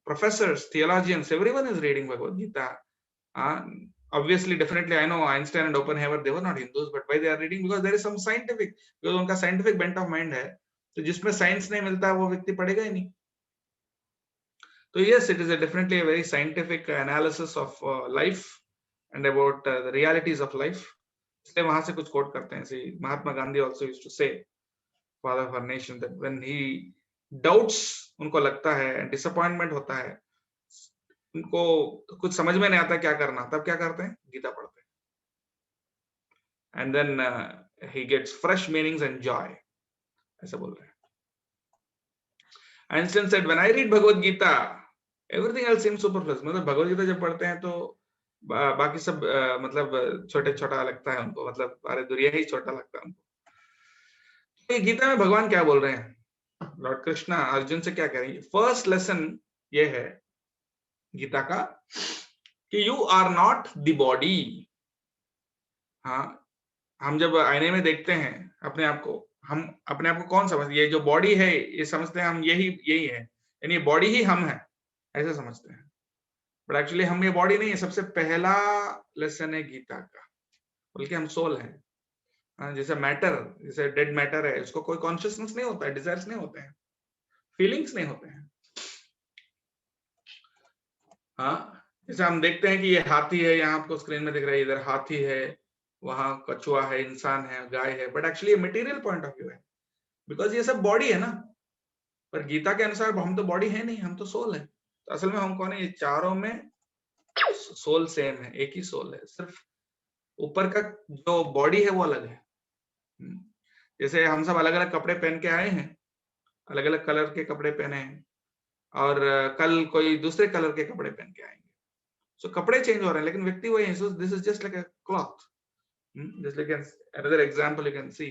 professors, theologians, everyone is reading Bhagavad Gita. Obviously, definitely, I know Einstein and Oppenheimer, they were not Hindus, but why they are reading? Because there is some scientific, because उनका scientific bent of mind है, तो जिसमें science नहीं मिलता वो व्यक्ति पढ़ेगा ही नहीं. So yes, it is definitely a very scientific analysis of life and about the realities of life. इसलिए वहां से कुछ कोट करते हैं. See, Mahatma Gandhi also used to say, father of our nation, that when he doubts, उनको लगता है, disappointment होता है, उनको कुछ समझ में नहीं आता क्या करना, तब क्या करते हैं? गीता पढ़ते हैं. And then he gets fresh meanings and joy. ऐसा बोल रहे हैं. Einstein said, when I read Bhagavad Gita, everything else seems superfluous. मतलब भगवद गीता जब पढ़ते हैं तो बाकी सब मतलब छोटा लगता है उनको, मतलब अरे दुनिया ही छोटा लगता है उनको. तो गीता में भगवान क्या बोल रहे हैं? लॉर्ड कृष्णा अर्जुन से क्या कह रही है? फर्स्ट लेसन ये है गीता का कि you are not the body. हाँ, हम जब आईने में देखते हैं अपने आप को, हम अपने आप को कौन समझते? ये जो बॉडी है ये समझते हैं हम यही है, यानी बॉडी ही हम है, ऐसे समझते हैं. बट एक्चुअली हम ये बॉडी नहीं है. सबसे पहला लेसन है गीता का, बल्कि हम सोल हैं. जैसे मैटर, जैसे डेड मैटर है, उसको कोई कॉन्शियसनेस नहीं होता है, डिजायर्स नहीं होते हैं, फीलिंग्स नहीं होते हैं. हाँ, जैसे हम देखते हैं कि ये हाथी है, यहाँ आपको स्क्रीन में दिख रहा है, इधर हाथी है, वहां कछुआ है, इंसान है, गाय है, बट एक्चुअली ये मटेरियल पॉइंट ऑफ व्यू है, बिकॉज ये सब बॉडी है ना. पर गीता के अनुसार हम तो बॉडी है नहीं, हम तो सोल है. तो असल में हम कौन है? ये चारों में सोल सेम है, एक ही सोल है, सिर्फ ऊपर का जो बॉडी है वो अलग है. जैसे हम सब अलग अलग कपड़े पहन के आए हैं, अलग अलग कलर के कपड़े पहने हैं, और कल कोई दूसरे कलर के कपड़े पहन के आएंगे। सो कपड़े चेंज हो रहे हैं लेकिन व्यक्ति वही है। So this is just like a cloth. Just like another example you can see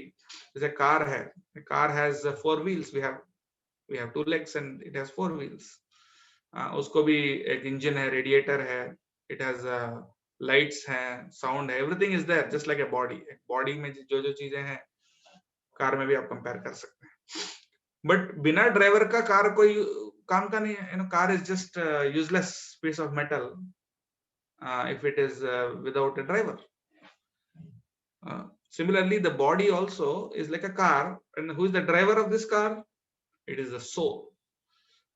is a car है. A car has 4 wheels. We have 2 legs and it has 4 wheels. उसको भी एक इंजन है, रेडिएटर है, it has lights है, sound है, everything is there just like a body. एक body में जो जो चीजें हैं कार में भी आप कंपेयर कर सकते हैं। बट बिना ड्राइवर का कार कोई काम का नहीं है। Car is just useless piece of metal if it is without a driver. Similarly, the body also is like a car, and who is the driver of this car? It is the soul.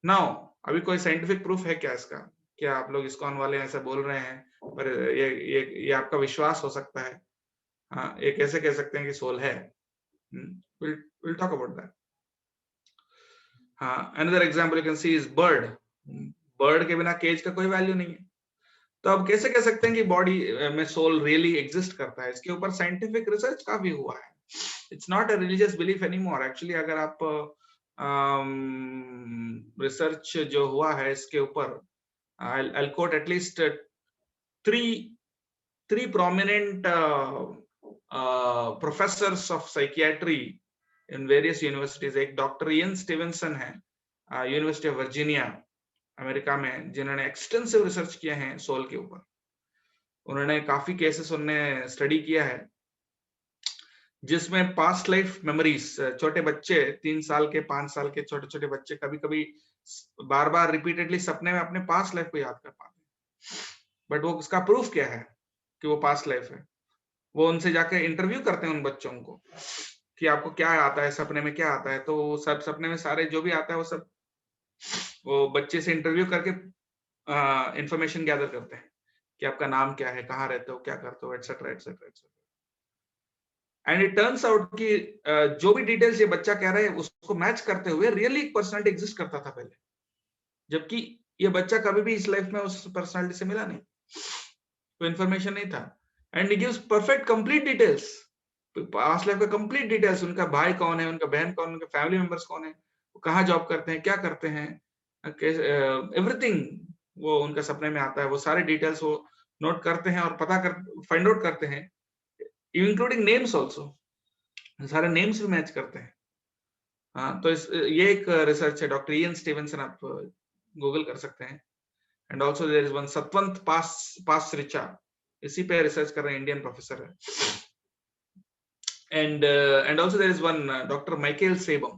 Now, अभी कोई scientific proof है क्या इसका? क्या आप लोग ISKCON वाले ऐसा बोल रहे हैं, पर ये आपका विश्वास हो सकता है। हाँ, ये कैसे कह सकते हैं कि सोल है? We'll talk about that. हाँ, another example you can see is bird. Bird के बिना केज का कोई वैल्यू नहीं है। तो अब कैसे कह सकते हैं कि बॉडी में सोल रियली एग्जिस्ट करता है? इसके ऊपर साइंटिफिक रिसर्च काफी हुआ है। It's not a religious belief anymore. Actually अगर आप रिसर्च जो हुआ है इसके ऊपर, I'll quote at least three prominent professors of psychiatry in various universities. एक डॉक्टर इयन स्टीवेंसन है, यूनिवर्सिटी ऑफ वर्जीनिया अमेरिका में, जिन्होंने एक्सटेंसिव रिसर्च किए हैं सोल के ऊपर। उन्होंने काफी केसेस उन्होंने स्टडी किया है जिसमें पास्ट लाइफ मेमोरीज, छोटे बच्चे 3 साल के 5 साल के छोटे छोटे बच्चे कभी कभी बार बार रिपीटेडली सपने में अपने पास्ट लाइफ को याद कर पाते हैं। बट वो उसका प्रूफ क्या है कि वो पास्ट लाइफ है? वो उनसे जाके इंटरव्यू करते हैं उन बच्चों को कि आपको क्या आता है सपने में, क्या आता है। तो वो सब सपने में सारे जो भी आता है वो सब वो बच्चे से इंटरव्यू करके इंफॉर्मेशन गैदर करते हैं कि आपका नाम क्या है, कहाँ रहते हो, क्या करते हो, etcetera etcetera etcetera. And it turns out कि जो भी डिटेल्स ये बच्चा कह रहा है उसको मैच करते हुए रियली एक पर्सनालिटी एग्जिस्ट करता था पहले, जबकि ये बच्चा कभी भी इस लाइफ में उस पर्सनालिटी से मिला नहीं, तो इन्फॉर्मेशन नहीं था। And it gives perfect complete details, past life का कंप्लीट डिटेल्स, उनका भाई कौन है, उनका बहन कौन है, उनके फैमिली मेंबर्स कौन है, वो कहाँ जॉब करते हैं, क्या करते हैं, एवरीथिंग वो उनका सपने में आता है। वो सारे डिटेल्स वो नोट करते हैं और पता कर फाइंड आउट करते हैं, इंक्लूडिंग नेम्स ऑल्सो, सारे नेम्स भी मैच करते हैं। हाँ, तो ये एक रिसर्च है, डॉक्टर इयन स्टीवेंसन, आप गूगल कर सकते हैं। And also there is one Satwant Pasricha, इसी पे रिसर्च कर रहे हैं, इंडियन प्रोफेसर है। And also there is one Dr. Michael Sabum.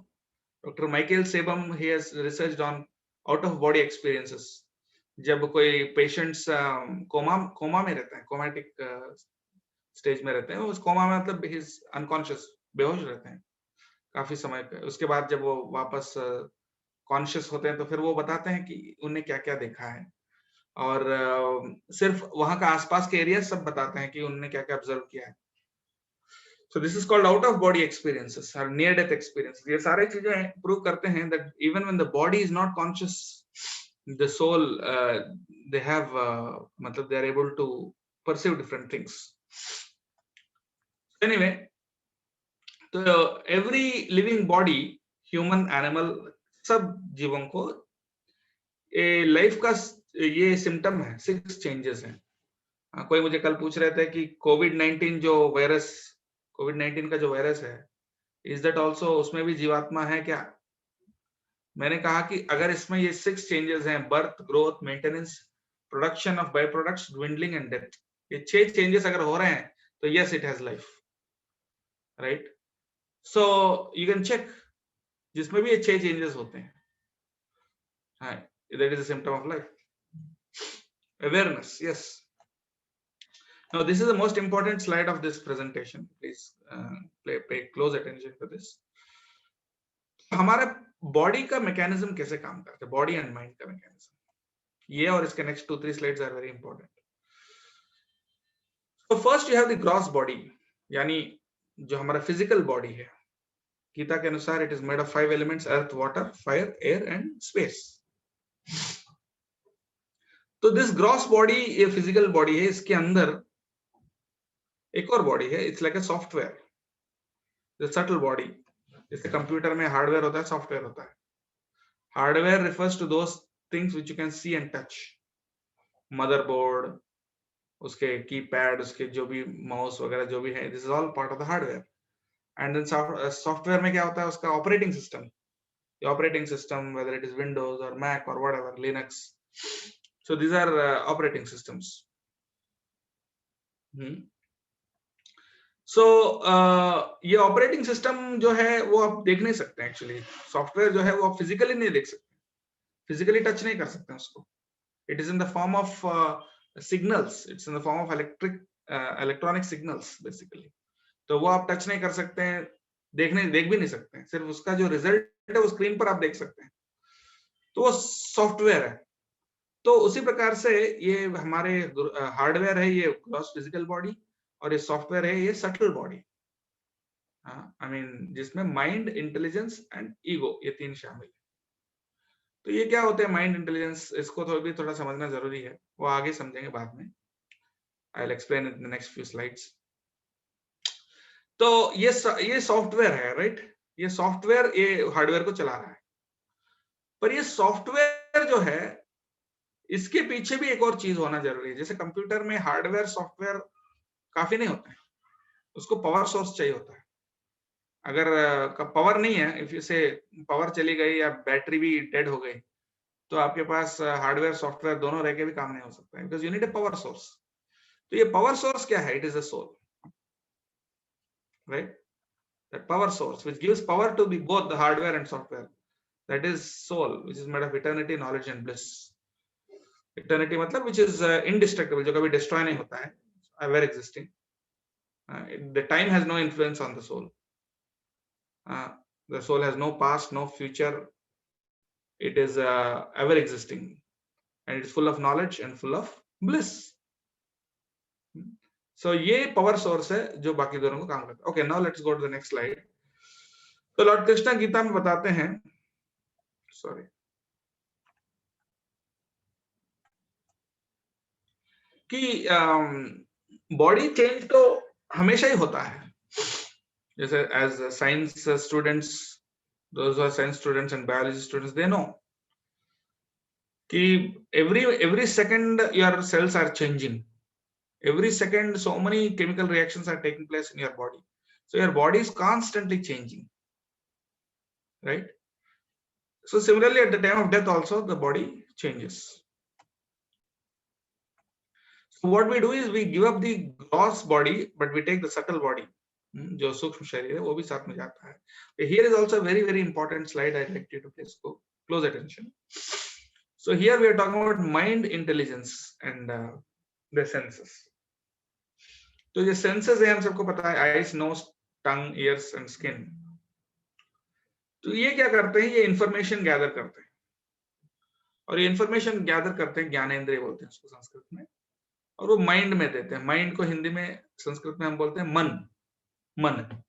Dr. Michael Sabum, he has researched on out of body experiences. जब कोई पेशेंट्स कोमा में रहते हैं, कोमेटिक स्टेज में रहते हैं, उस कोमा में मतलब ही इज अनकॉन्शियस, बेहोश रहते हैं काफी समय पे। उसके बाद जब वो वापस कॉन्शियस होते हैं तो फिर वो बताते हैं कि उन्हें क्या क्या देखा है, और सिर्फ वहां का आसपास के एरिया सब बताते हैं कि उन्होंने क्या क्या ऑब्जर्व किया है। So this is called out of body experiences or near death experiences. ये सारे चीजें प्रूव करते हैं that even when the body is not conscious, the soul they have मतलब they are able to perceive different things. Anyway, तो every living body, human, animal, सब जीवों को लाइफ का ये सिम्टम है, 6 चेंजेस हैं। कोई मुझे कल पूछ रहे थे कि कोविड-19 जो वायरस, कोविड-19 का जो वायरस है, इज दैट ऑल्सो, उसमें भी जीवात्मा है क्या? मैंने कहा कि अगर इसमें ये 6 चेंजेस हैं, birth, growth, maintenance, production of by products, dwindling and death, ये 6 चेंजेस अगर हो रहे हैं तो yes it has life, right? So you can check, जिसमें भी ये 6 चेंजेस होते हैं, हाँ, that is a symptom of life. Awareness, yes. Now, this is the most important slide of this presentation. Please pay close attention to this. हमारे body का mechanism कैसे काम करता है, बॉडी एंड माइंड का मैकेनिज्म, ये और इसके next 2-3 slides are very important. तो first you have the gross body, यानी जो हमारा फिजिकल बॉडी है। गीता के अनुसार it is made of 5 elements, earth, water, fire, air and space. तो दिस ग्रॉस बॉडी, ये फिजिकल बॉडी है, इसके अंदर एक और बॉडी है, it's like a software, subtle body. जैसे कंप्यूटर में हार्डवेयर होता है, सॉफ्टवेयर होता है। Hardware refers to those things which you can see and touch. Motherboard, उसके कीपैड, उसके जो भी माउस वगैरह जो भी है, this is all part of the hardware. And then software में क्या होता है, उसका operating system. The operating system, whether it is Windows or Mac or whatever, Linux. So these are operating systems. So ये ऑपरेटिंग सिस्टम जो है वो आप देख नहीं सकते एक्चुअली. सॉफ्टवेयर जो है वो आप फिजिकली नहीं देख सकते, फिजिकली टच नहीं कर सकते उसको. It is in the form of signals, it's in the form of electronic signals basically. तो वो आप टच नहीं कर सकते हैं, देख भी नहीं सकते हैं. सिर्फ उसका जो रिजल्ट है वो स्क्रीन पर आप देख सकते हैं. तो वो सॉफ्टवेयर है. तो उसी प्रकार से ये हमारे हार्डवेयर है, ये ग्रॉस फिजिकल बॉडी, और ये सॉफ्टवेयर है, ये सटल बॉडी. आई मीन जिसमें माइंड, इंटेलिजेंस एंड ईगो, ये तीन शामिल है. तो ये क्या होते हैं माइंड, इंटेलिजेंस, इसको थोड़ा समझना जरूरी है, वो आगे समझेंगे बाद में. I will explain in the next few slides. तो ये सॉफ्टवेयर है, राइट. ये सॉफ्टवेयर ये हार्डवेयर को चला रहा है. पर ये सॉफ्टवेयर जो है, इसके पीछे भी एक और चीज होना जरूरी है. जैसे कंप्यूटर में हार्डवेयर सॉफ्टवेयर काफी नहीं होता है, उसको पावर सोर्स चाहिए होता है. अगर पावर नहीं है, इफ यू से पावर चली गई या बैटरी भी डेड हो गई, तो आपके पास हार्डवेयर सॉफ्टवेयर दोनों रह के भी काम नहीं हो सकता है, because you need a power source. तो ये पावर सोर्स क्या है? It is a soul, right. That power source which gives power to the both the hardware and software, that is soul, which is made of eternity, knowledge and bliss. Eternity मतलब which is indestructible, जो कभी destroy नहीं होता है, ever existing. The time has no influence on the soul. The soul has no past, no future. It is ever existing, and it is full of knowledge and full of bliss. So ये power source है जो बाकी दोनों को काम करता है. Okay, now let's go to the next slide. तो लॉर्ड कृष्णा गीता में बताते हैं, sorry, कि बॉडी चेंज तो हमेशा ही होता है. जैसे as science students, those who are science students and biology students, they know कि every second your cells are changing. Every second so many chemical reactions are taking place in your body. So your body is constantly changing, right? So similarly at the time of death also the body changes. So what we do is we give up the gross body, but we take the subtle body. जो सूक्ष्म शरीर है वो भी साथ में जाता है. Here is also a very very important slide. I'd like you to please go close attention. So here we are talking about mind, intelligence and the senses. तो ये senses है, हम सबको पता है, eyes, nose, tongue, ears and skin. तो ये क्या करते हैं? ये information gather करते हैं, और ये information gather करते हैं, ज्ञानेंद्रिय बोलते हैं उसको संस्कृत में, और वो माइंड में देते हैं. माइंड को हिंदी में, संस्कृत में हम बोलते हैं मन, मन.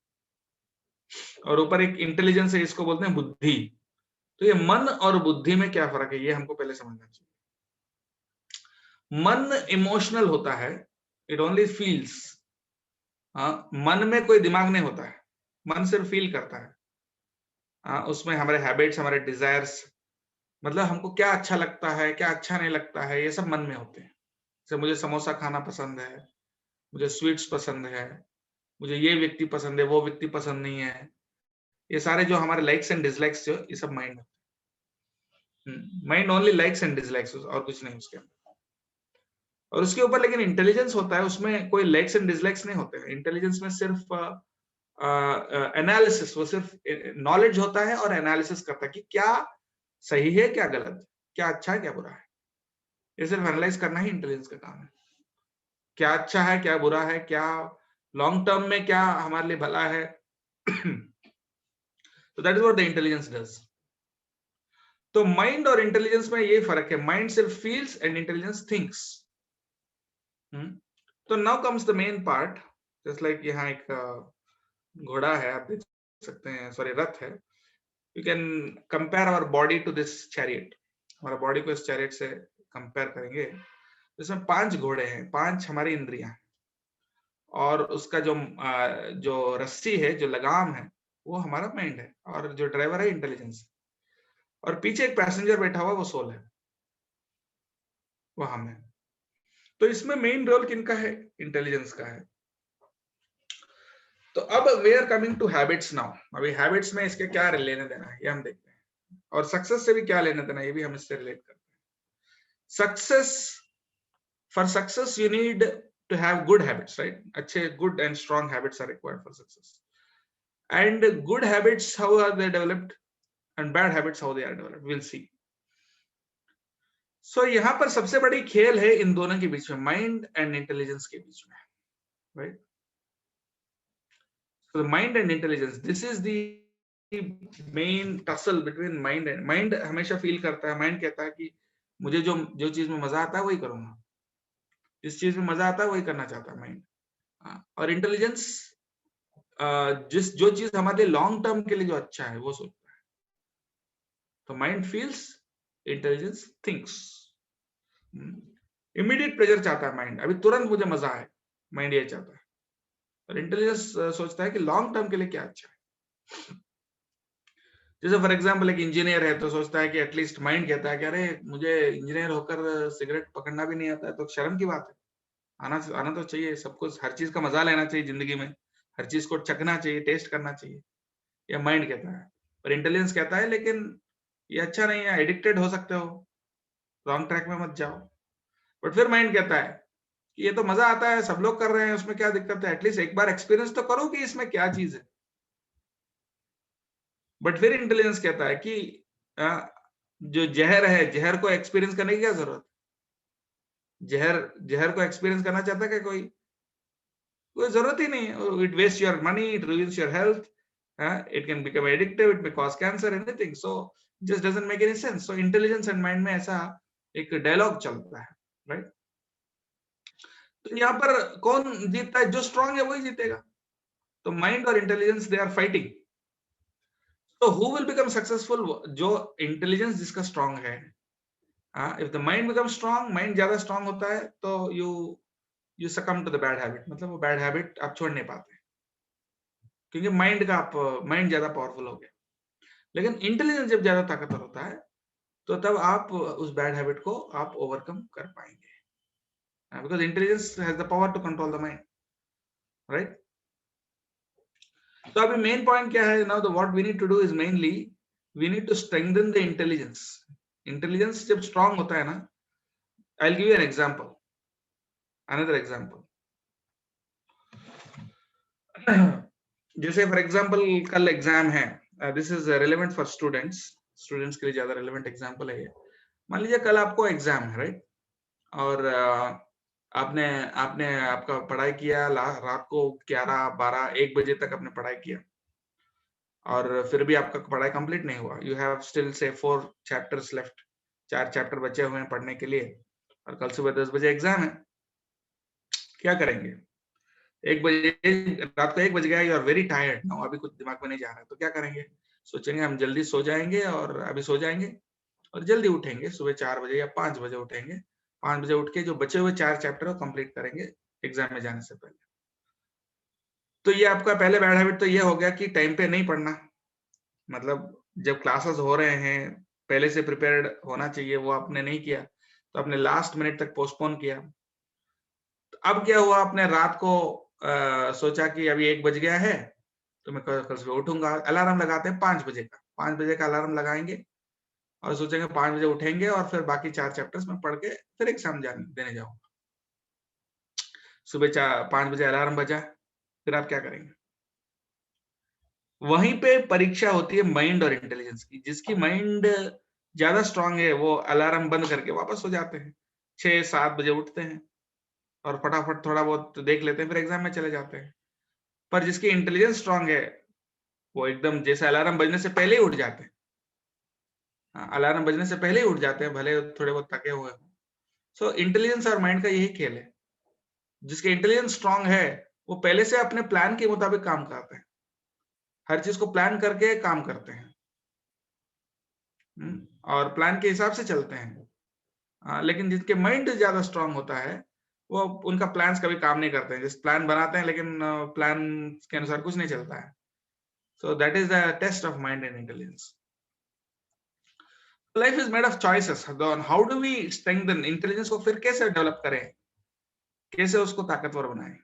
और ऊपर एक इंटेलिजेंस है, इसको बोलते हैं बुद्धि. तो ये मन और बुद्धि में क्या फर्क है, ये हमको पहले समझना चाहिए. मन इमोशनल होता है, इट ओनली फील्स. मन में कोई दिमाग नहीं होता है, मन सिर्फ फील करता है. उसमें हमारे हैबिट्स, हमारे डिजायर्स, मतलब हमको क्या अच्छा लगता है, क्या अच्छा नहीं लगता है, ये सब मन में होते हैं. जैसे मुझे समोसा खाना पसंद है, मुझे स्वीट्स पसंद है, मुझे ये व्यक्ति पसंद है, वो व्यक्ति पसंद नहीं है. ये सारे जो हमारे लाइक्स एंड डिसलाइक्स, जो ये सब mind, mind only likes and dislikes, और कुछ नहीं उसके अंदर. और उसके ऊपर लेकिन इंटेलिजेंस होता है, उसमें कोई लाइक्स एंड डिसलाइक्स नहीं होते हैं. इंटेलिजेंस में सिर्फ एनालिसिस, वो सिर्फ नॉलेज होता है और एनालिसिस करता है कि क्या सही है, क्या गलत, क्या अच्छा है, क्या बुरा है. ये सिर्फ एनालाइज करना ही इंटेलिजेंस का काम है. क्या अच्छा है, क्या बुरा है, क्या लॉन्ग टर्म में क्या हमारे लिए भला है. तो that is what the intelligence does. तो माइंड और इंटेलिजेंस में ये फर्क है. माइंड सिर्फ फील्स एंड इंटेलिजेंस थिंक्स. तो now comes the main part. Just like यहाँ एक घोड़ा है, आप देख सकते हैं, सॉरी रथ है. You can compare our body to this chariot. हमारा बॉडी को इस चैरियट से कंपेयर करेंगे. इसमें 5 घोड़े हैं, 5 हमारी इंद्रियां, और उसका जो रस्सी है, जो लगाम है, वो हमारा माइंड है, और जो ड्राइवर है इंटेलिजेंस. और पीछे एक पैसेंजर बैठा हुआ, वो सोल है, वो हम है। तो इसमें मेन रोल किनका है? इंटेलिजेंस का है। तो अब we are coming to habits now. अभी हैबिट्स में इसके क्या लेने देना है ये हम देखते हैं, और सक्सेस से भी क्या लेने देना है ये भी हम इससे रिलेट करते हैं। Success, for success you need to have good habits, right? अच्छे good and strong habits are required for success. And good habits, how are they developed, and bad habits, how they are developed, we'll see. So यहाँ पर सबसे बड़ी खेल है इन दोनों के बीच में, माइंड एंड इंटेलिजेंस के बीच में, right? So the mind and intelligence, this is the main tussle between mind and mind. हमेशा फील करता है, माइंड कहता है कि मुझे जो चीज में मजा आता है वही करूंगा, जिस चीज में मजा आता है वही करना चाहता है माइंड। और इंटेलिजेंस जो चीज हमारे लॉन्ग टर्म के लिए जो अच्छा है वो सोचता है। तो mind feels, intelligence thinks. Immediate pleasure चाहता है माइंड, अभी तुरंत मुझे मजा आए, माइंड ये चाहता है। और इंटेलिजेंस सोचता है कि लॉन्ग टर्म के लिए क्या अच्छा है। जैसे फॉर एग्जांपल एक इंजीनियर है तो सोचता है कि एटलीस्ट, माइंड कहता है कि अरे मुझे इंजीनियर होकर सिगरेट पकड़ना भी नहीं आता है तो शर्म की बात है, आना तो चाहिए, सबको हर चीज का मजा लेना चाहिए जिंदगी में, हर चीज को चखना चाहिए, टेस्ट करना चाहिए, ये माइंड कहता है। और इंटेलिजेंस कहता है लेकिन ये अच्छा नहीं है, एडिक्टेड हो सकते हो, रॉन्ग ट्रैक में मत जाओ। बट फिर माइंड कहता है कि ये तो मजा आता है, सब लोग कर रहे हैं, उसमें क्या दिक्कत है, एटलीस्ट एक बार एक्सपीरियंस तो करो कि इसमें क्या चीज है। बट फिर इंटेलिजेंस कहता है कि जो जहर है, जहर को एक्सपीरियंस करने की क्या जरूरत, जहर को एक्सपीरियंस करना चाहता है क्या कोई जरूरत ही नहीं है। It waste your money, it ruins your health, it can become addictive, it may cause cancer, anything, so just doesn't make any sense. So intelligence and mind में ऐसा एक डायलॉग चलता है, राइट? तो यहाँ पर कौन जीतता है? जो स्ट्रांग है वही जीतेगा। तो माइंड और इंटेलिजेंस दे आर फाइटिंग। तो हु विल बिकम सक्सेसफुल? जो इंटेलिजेंस जिसका स्ट्रांग है। If the mind become strong, mind ज्यादा स्ट्रांग होता है तो यू सकम टू द बैड हैबिट, मतलब वो बैड हैबिट आप छोड़ नहीं पाते क्योंकि माइंड ज्यादा पावरफुल हो गया। लेकिन इंटेलिजेंस जब ज्यादा ताकतवर होता है तो तब आप उस बैड हैबिट को आप ओवरकम कर पाएंगे, because intelligence has the power to control the mind, right? तो अभी मेन पॉइंट क्या है? Now the what we need to do is mainly we need to strengthen the intelligence. Intelligence जब strong होता है ना, I will give you an example, another example. जैसे for example कल एग्जाम है, this is relevant for students के लिए ज्यादा रेलेवेंट एग्जांपल है ये। मान लीजिए कल आपको एग्जाम है, राइट? और आपने आपका पढ़ाई किया, रात को 11, 12, 1 बजे तक आपने पढ़ाई किया और फिर भी आपका पढ़ाई कंप्लीट नहीं हुआ। You have still say 4 chapters left, 4 chapter बचे हुए हैं पढ़ने के लिए, और कल सुबह 10 बजे एग्जाम है। क्या करेंगे? 1 बजे, रात को 1 बज गया, you are very tired now, अभी कुछ दिमाग में नहीं जा रहा है, तो क्या करेंगे? सोचेंगे हम जल्दी सो जाएंगे, और अभी सो जाएंगे और जल्दी उठेंगे, सुबह 4 बजे या 5 बजे उठेंगे। 5 बजे उठ के जो बचे हुए 4 चैप्टर कंप्लीट करेंगे एग्जाम में जाने से पहले। तो ये आपका पहले बैड हैबिट तो ये हो गया कि टाइम पे नहीं पढ़ना, मतलब जब क्लासेस हो रहे हैं पहले से प्रिपेयर्ड होना चाहिए, वो आपने नहीं किया, तो आपने लास्ट मिनट तक पोस्टपोन किया। तो अब क्या हुआ? आपने रात को सोचा कि अभी 1 बज गया है तो मैं कल सुबह उठूंगा, अलार्म लगाते हैं 5 बजे का, 5 बजे का अलार्म लगाएंगे और सोचेंगे 5 बजे उठेंगे और फिर बाकी 4 चैप्टर्स में पढ़ के फिर एग्जाम देने जाऊंगा। सुबह 5 बजे अलार्म बजा, फिर आप क्या करेंगे? वहीं पे परीक्षा होती है माइंड और इंटेलिजेंस की। जिसकी माइंड ज्यादा स्ट्रांग है वो अलार्म बंद करके वापस हो जाते हैं, 6-7 बजे उठते हैं और फटाफट थोड़ा बहुत देख लेते हैं, फिर एग्जाम में चले जाते हैं। पर जिसकी इंटेलिजेंस स्ट्रांग है वो एकदम जैसे अलार्म बजने से पहले ही उठ जाते हैं। अलार्म बजने से पहले ही उठ जाते हैं, भले थोड़े बहुत थके हुए हों। सो इंटेलिजेंस और माइंड का यही खेल है। जिसके इंटेलिजेंस स्ट्रांग है वो पहले से अपने प्लान के मुताबिक काम करते हैं, हर चीज को प्लान करके काम करते हैं और प्लान के हिसाब से चलते हैं। लेकिन जिसके माइंड ज्यादा स्ट्रांग होता है वो उनका प्लान्स कभी काम नहीं करते हैं, जैसे प्लान बनाते हैं लेकिन प्लान के अनुसार कुछ नहीं चलता है। So that is the test of mind and intelligence. Life is made of choices. How do we strengthen intelligence को? फिर कैसे डेवलप करें, कैसे उसको ताकतवर बनाएं?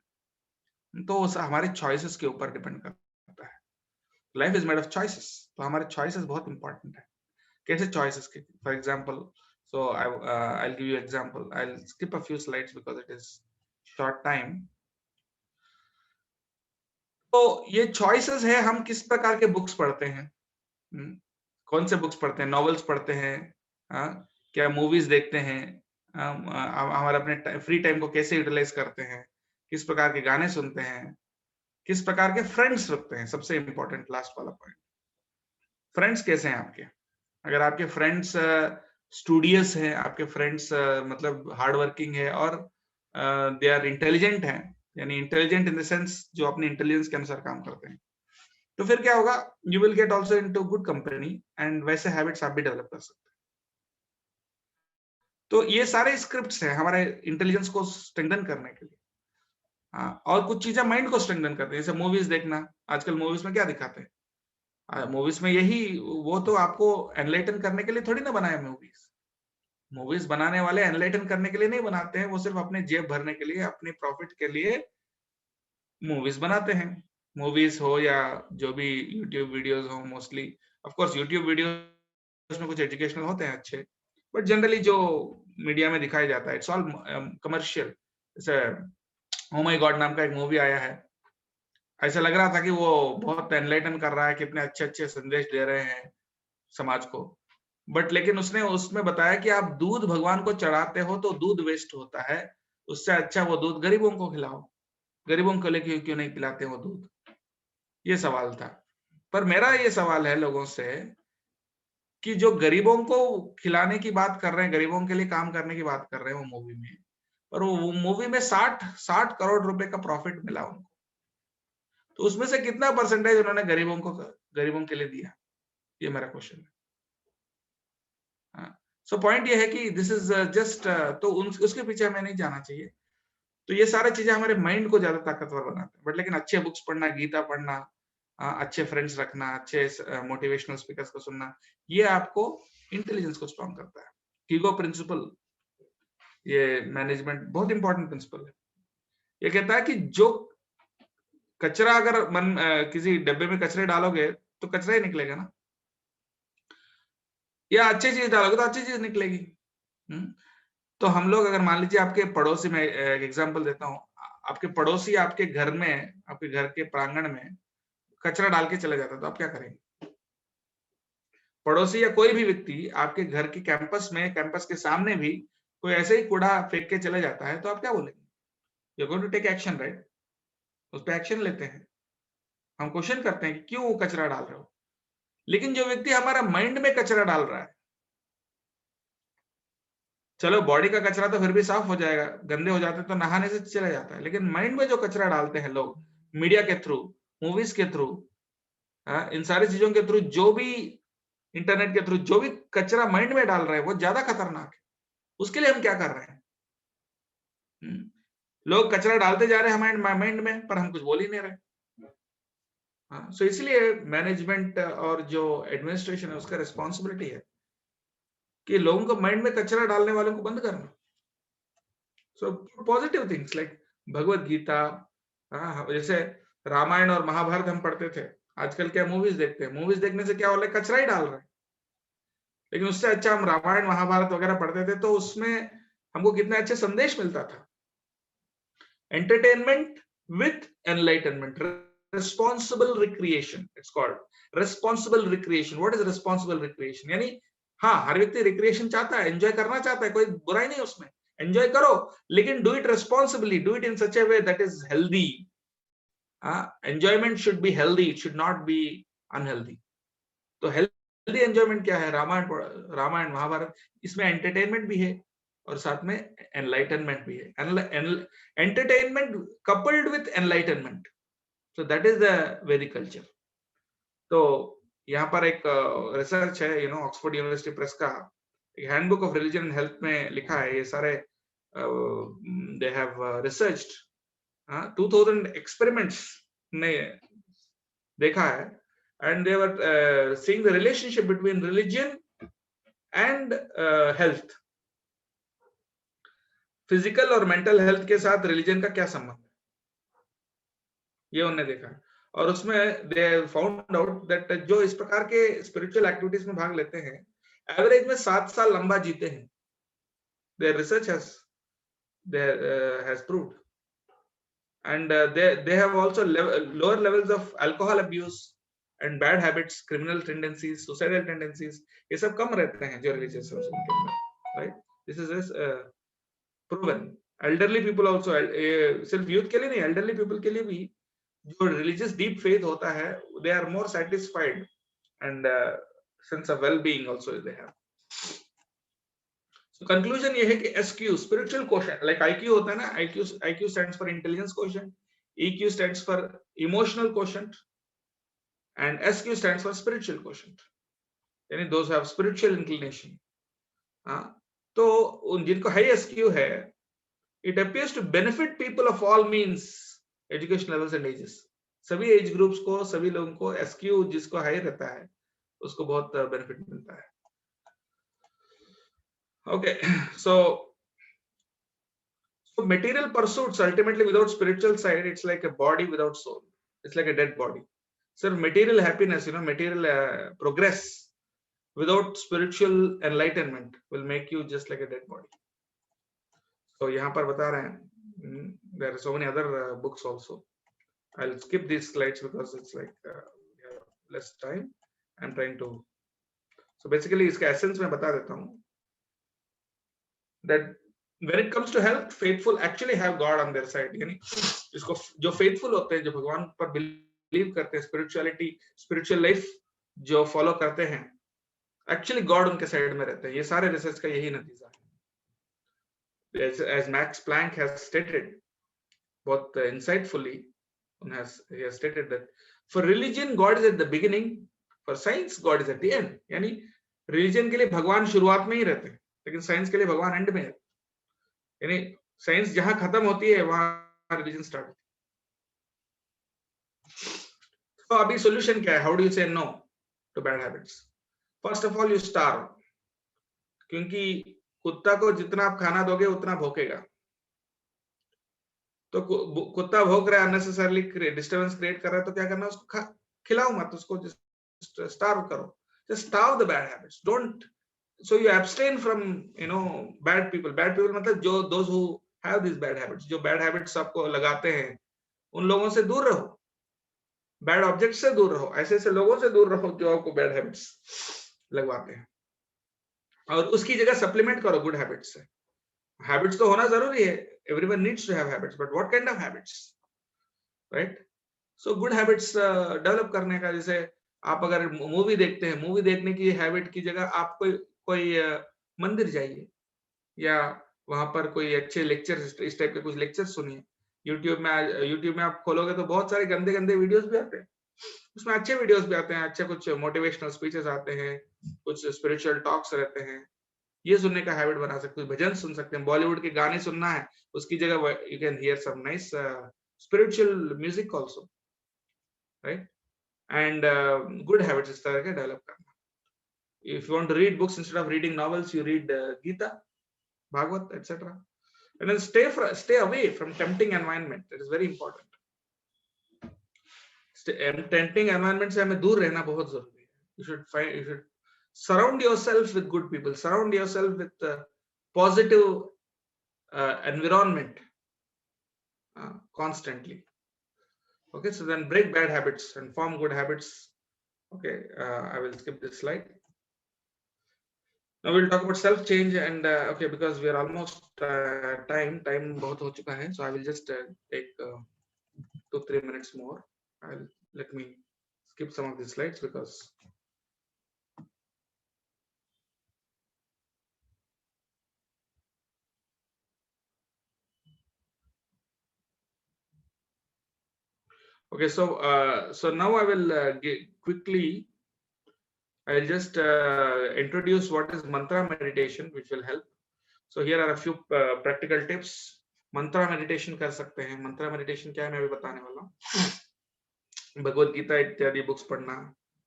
तो हमारे चॉइसेस के ऊपर डिपेंड करता है. Life is made of choices, तो हमारे चॉइसेस बहुत इंपॉर्टेंट है. कैसे चॉइसेस के? For example, so I give you example. I will skip a few slides because it is short time. तो ये चॉइसेस है, हम किस प्रकार के बुक्स पढ़ते हैं, कौन से बुक्स पढ़ते हैं, नॉवेल्स पढ़ते हैं, क्या मूवीज देखते हैं, हमारे अपने फ्री टाइम को कैसे यूटिलाइज करते हैं, किस प्रकार के गाने सुनते हैं, किस प्रकार के फ्रेंड्स रखते हैं. सबसे इंपॉर्टेंट लास्ट वाला पॉइंट, फ्रेंड्स कैसे हैं आपके. अगर आपके फ्रेंड्स स्टूडियस हैं, आपके फ्रेंड्स मतलब हार्ड वर्किंग है और दे आर इंटेलिजेंट हैं, यानी इंटेलिजेंट इन द सेंस जो अपने इंटेलिजेंस के अनुसार काम करते हैं, तो फिर क्या होगा, you will get also into good company and वैसे हैबिट्स आप भी डेवलप कर सकते हैं. तो ये सारे स्क्रिप्ट्स हैं हमारे इंटेलिजेंस को स्ट्रेंथन करने के लिए. और कुछ चीजें माइंड को स्ट्रेंथन करते हैं, जैसे मूवीज देखना. आजकल मूवीज में क्या दिखाते हैं? मूवीज में यही, वो तो आपको एनलाइटन करने के लिए थोड़ी ना बनाए मूवीज. मूवीज बनाने वाले एनलाइटन करने के लिए नहीं बनाते हैं, वो सिर्फ अपने जेब भरने के लिए, अपने प्रॉफिट के लिए मूवीज बनाते हैं. मूवीज हो या जो भी यूट्यूब वीडियोस हो, mostly of course YouTube videos में कुछ एजुकेशनल होते हैं अच्छे, बट जनरली जो मीडिया में दिखाया जाता है इट्स ऑल कमर्शियल. जैसे ओ माय गॉड नाम का एक मूवी आया है, ऐसा लग रहा था कि वो बहुत एनलाइटन कर रहा है, कितने अच्छे अच्छे संदेश दे रहे हैं समाज को, बट लेकिन उसने उसमें बताया कि आप दूध भगवान को चढ़ाते हो तो दूध वेस्ट होता है, उससे अच्छा वो दूध गरीबों को खिलाओ. गरीबों को लेके क्यों नहीं पिलाते वो दूध? ये सवाल था. पर मेरा ये सवाल है लोगों से कि जो गरीबों को खिलाने की बात कर रहे हैं, गरीबों के लिए काम करने की बात कर रहे हैं वो मूवी में, और वो मूवी में 60 करोड़ रुपए का प्रॉफिट मिला उनको, तो उसमें से कितना परसेंटेज उन्होंने गरीबों के लिए दिया? ये मेरा क्वेश्चन है. सो पॉइंट ये है कि दिस इज जस्ट, तो उसके पीछे हमें नहीं जाना चाहिए. तो ये सारी चीजें हमारे माइंड को ज्यादा ताकतवर बनाते हैं. बट लेकिन अच्छे बुक्स पढ़ना, गीता पढ़ना, अच्छे फ्रेंड्स रखना, अच्छे मोटिवेशनल स्पीकर्स को सुनना, ये आपको इंटेलिजेंस को स्ट्रॉन्ग करता है. कीगो प्रिंसिपल, ये मैनेजमेंट बहुत इंपॉर्टेंट प्रिंसिपल है. ये कहता है कि जो कचरा अगर किसी डब्बे में कचरे डालोगे तो कचरा ही निकलेगा ना, या अच्छी चीज डालोगे तो अच्छी चीज निकलेगी. तो हम लोग अगर मान लीजिए आपके पड़ोसी में एग्जांपल देता हूँ, आपके पड़ोसी आपके घर में, आपके घर के प्रांगण में कचरा डाल के चले जाता है, तो आप क्या करेंगे? पड़ोसी या कोई भी व्यक्ति आपके घर के कैंपस में, कैंपस के सामने भी कोई ऐसे ही कूड़ा फेंक के चले जाता है, तो आप क्या बोलेंगे? You are going to take action, right? उस पर एक्शन लेते हैं. हम क्वेश्चन करते हैं कि क्यों वो कचरा डाल रहे हो. लेकिन जो व्यक्ति हमारा माइंड में कचरा डाल रहा है, चलो बॉडी का कचरा तो फिर भी साफ हो जाएगा, गंदे हो जाते तो नहाने से चला जाता है, लेकिन माइंड में जो कचरा डालते हैं लोग, मीडिया के थ्रू, मूवीज के थ्रू, इन सारी चीजों के थ्रू, जो भी इंटरनेट के थ्रू जो भी कचरा माइंड में डाल रहे हैं, वो ज्यादा खतरनाक है. उसके लिए हम क्या कर रहे हैं? लोग कचरा डालते जा रहे हैं माइंड में, पर हम कुछ बोल ही नहीं रहे. सो इसलिए मैनेजमेंट और जो एडमिनिस्ट्रेशन है उसका रिस्पॉन्सिबिलिटी है कि लोगों को माइंड में कचरा डालने वालों को बंद करना. So positive things like Bhagavad Gita, जैसे रामायण और महाभारत हम पढ़ते थे, आजकल क्या मूवीज देखते हैं, मूवीज देखने से क्या हो रहा है, कचरा ही डाल रहे हैं. लेकिन उससे अच्छा हम रामायण महाभारत वगैरह पढ़ते थे, तो उसमें हमको कितने अच्छे संदेश मिलता था. Entertainment with enlightenment, responsible recreation, it's called responsible recreation. what is responsible recreation? यानी हाँ, हर व्यक्ति रिक्रिएशन चाहता है, एंजॉय करना चाहता है, कोई बुराई नहीं उसमें, एंजॉय करो, लेकिन do it responsibly, do it in such A way that is healthy. Enjoyment should be healthy, it should not be unhealthy. तो हेल्दी एंजॉयमेंट क्या है? रामायण महाभारत, इसमें एंटरटेनमेंट भी है और साथ में एनलाइटनमेंट भी है. Entertainment coupled with enlightenment, so that is the Vedic culture. तो यहाँ पर एक रिसर्च है, ऑक्सफोर्ड यूनिवर्सिटी प्रेस का एक handbook of religion and health में लिखा है. ये सारे दे हैव रिसर्च्ड 2000 एक्सपेरिमेंट्स ने देखा है, and they were seeing the relationship between religion and health. Physical और मेंटल हेल्थ के साथ रिलीजन का क्या संबंध है, ये उन्होंने देखा। और उसमें दे फाउंड आउट दैट जो इस प्रकार के स्पिरिचुअल एक्टिविटीज में भाग लेते हैं एवरेज में 7 साल लंबा जीते हैं। Their research has proved, and they have also lower levels of alcohol abuse and bad habits, criminal tendencies, suicidal tendencies, ये सब कम रहते हैं जो religious है उनके अंदर, right? This is proven. Elderly people also, सिर्फ youth के लिए नहीं, elderly people के लिए भी जो religious deep faith होता है, they are more satisfied and sense of well-being also they have. So conclusion ये है कि SQ spiritual quotient, like IQ होता है ना, IQ stands for intelligence quotient, EQ stands for emotional quotient, and SQ stands for spiritual quotient. यानी those who have spiritual inclination. तो जिनको high SQ है, it appears to benefit people of all means, education levels and ages. सभी age groups को, सभी लोगों को SQ जिसको हाई रहता है उसको बहुत बेनिफिट मिलता है। Okay, so material pursuits ultimately without spiritual side, it's like a body without soul. It's like a dead body. So material happiness, material progress without spiritual enlightenment will make you just like a dead body. So यहाँ पर बता रहे हैं, there are so many other books also. I'll skip these slides because it's like we have less time. I'm trying to. So basically इसका essence मैं बता देता हूँ. That when it comes to health, faithful actually have God on their side. यानी इसको जो faithful होते हैं, जो भगवान पर believe करते हैं, spirituality, spiritual life जो follow करते हैं, actually God उनके side में रहते हैं। ये सारे research का यही नतीजा है। As Max Planck has stated, बहुत insightfully, he has stated that for religion God is at the beginning, for science God is at the end. यानी religion के लिए भगवान शुरुआत में ही रहते हैं, लेकिन साइंस के लिए भगवान एंड में है। यानी साइंस जहां खत्म होती है वहां रिलीजन स्टार्ट होती है। तो अभी सॉल्यूशन क्या है? How do you say no to bad habits? First of all you starve, क्योंकि कुत्ता को जितना आप खाना दोगे उतना भौंकेगा। तो कुत्ता भौंक रहा है, अननेसेसरली डिस्टर्बेंस क्रिएट कर रहा है, तो क्या करना है? उसको खिलाओ मत, उसको स्टार्व करो। Just starve the bad habits, don't. So you abstain from bad people. Bad people मतलब जो those who have these bad habits, जो bad habits आपको लगाते हैं, उन लोगों से दूर रहो। Bad objects से दूर रहो, ऐसे ऐसे लोगों से दूर रहो जो आपको bad habits लगवाते हैं, और उसकी जगह supplement करो good habits से। Habits तो होना जरूरी है, everyone needs to have habits, but what kind of habits, right? So good habits develop करने का, जैसे आप अगर मूवी देखते हैं, मूवी देखने की हैबिट की जगह आप कोई मंदिर जाइए, या वहां पर कोई अच्छे लेक्चर, इस टाइप के कुछ लेक्चर सुनिए। यूट्यूब में आप खोलोगे तो बहुत सारे गंदे गंदे वीडियोस भी आते हैं, उसमें अच्छे वीडियोस भी आते हैं, अच्छे कुछ मोटिवेशनल स्पीचेस आते हैं, कुछ स्पिरिचुअल टॉक्स रहते हैं। ये सुनने का हैबिट बना सकते हैं, भजन सुन सकते हैं। बॉलीवुड के गाने सुनना है, उसकी जगह you can hear some nice spiritual music also, right? And good habits इस तरह के डेवलप करना। If you want to read books instead of reading novels, you read Gita, Bhagavad, etc. And then stay away from tempting environment. That is very important. Tempting environment से हमें दूर रहना बहुत जरूरी है। You should surround yourself with good people. Surround yourself with positive environment constantly. Okay, so then break bad habits and form good habits. Okay, I will skip this slide. Now we'll talk about self change, and okay, because we are almost time बहुत हो चुका है, so I will just take 2-3 minutes more. Let me skip some of the slides because okay, so now I will quickly I'll just introduce what is mantra meditation, which will help. So here are a few practical tips. Mantra meditation कर सकते हैं। Mantra meditation क्या है मैं अभी बताने वाला हूँ। भगवद गीता इत्यादि बुक्स पढ़ना,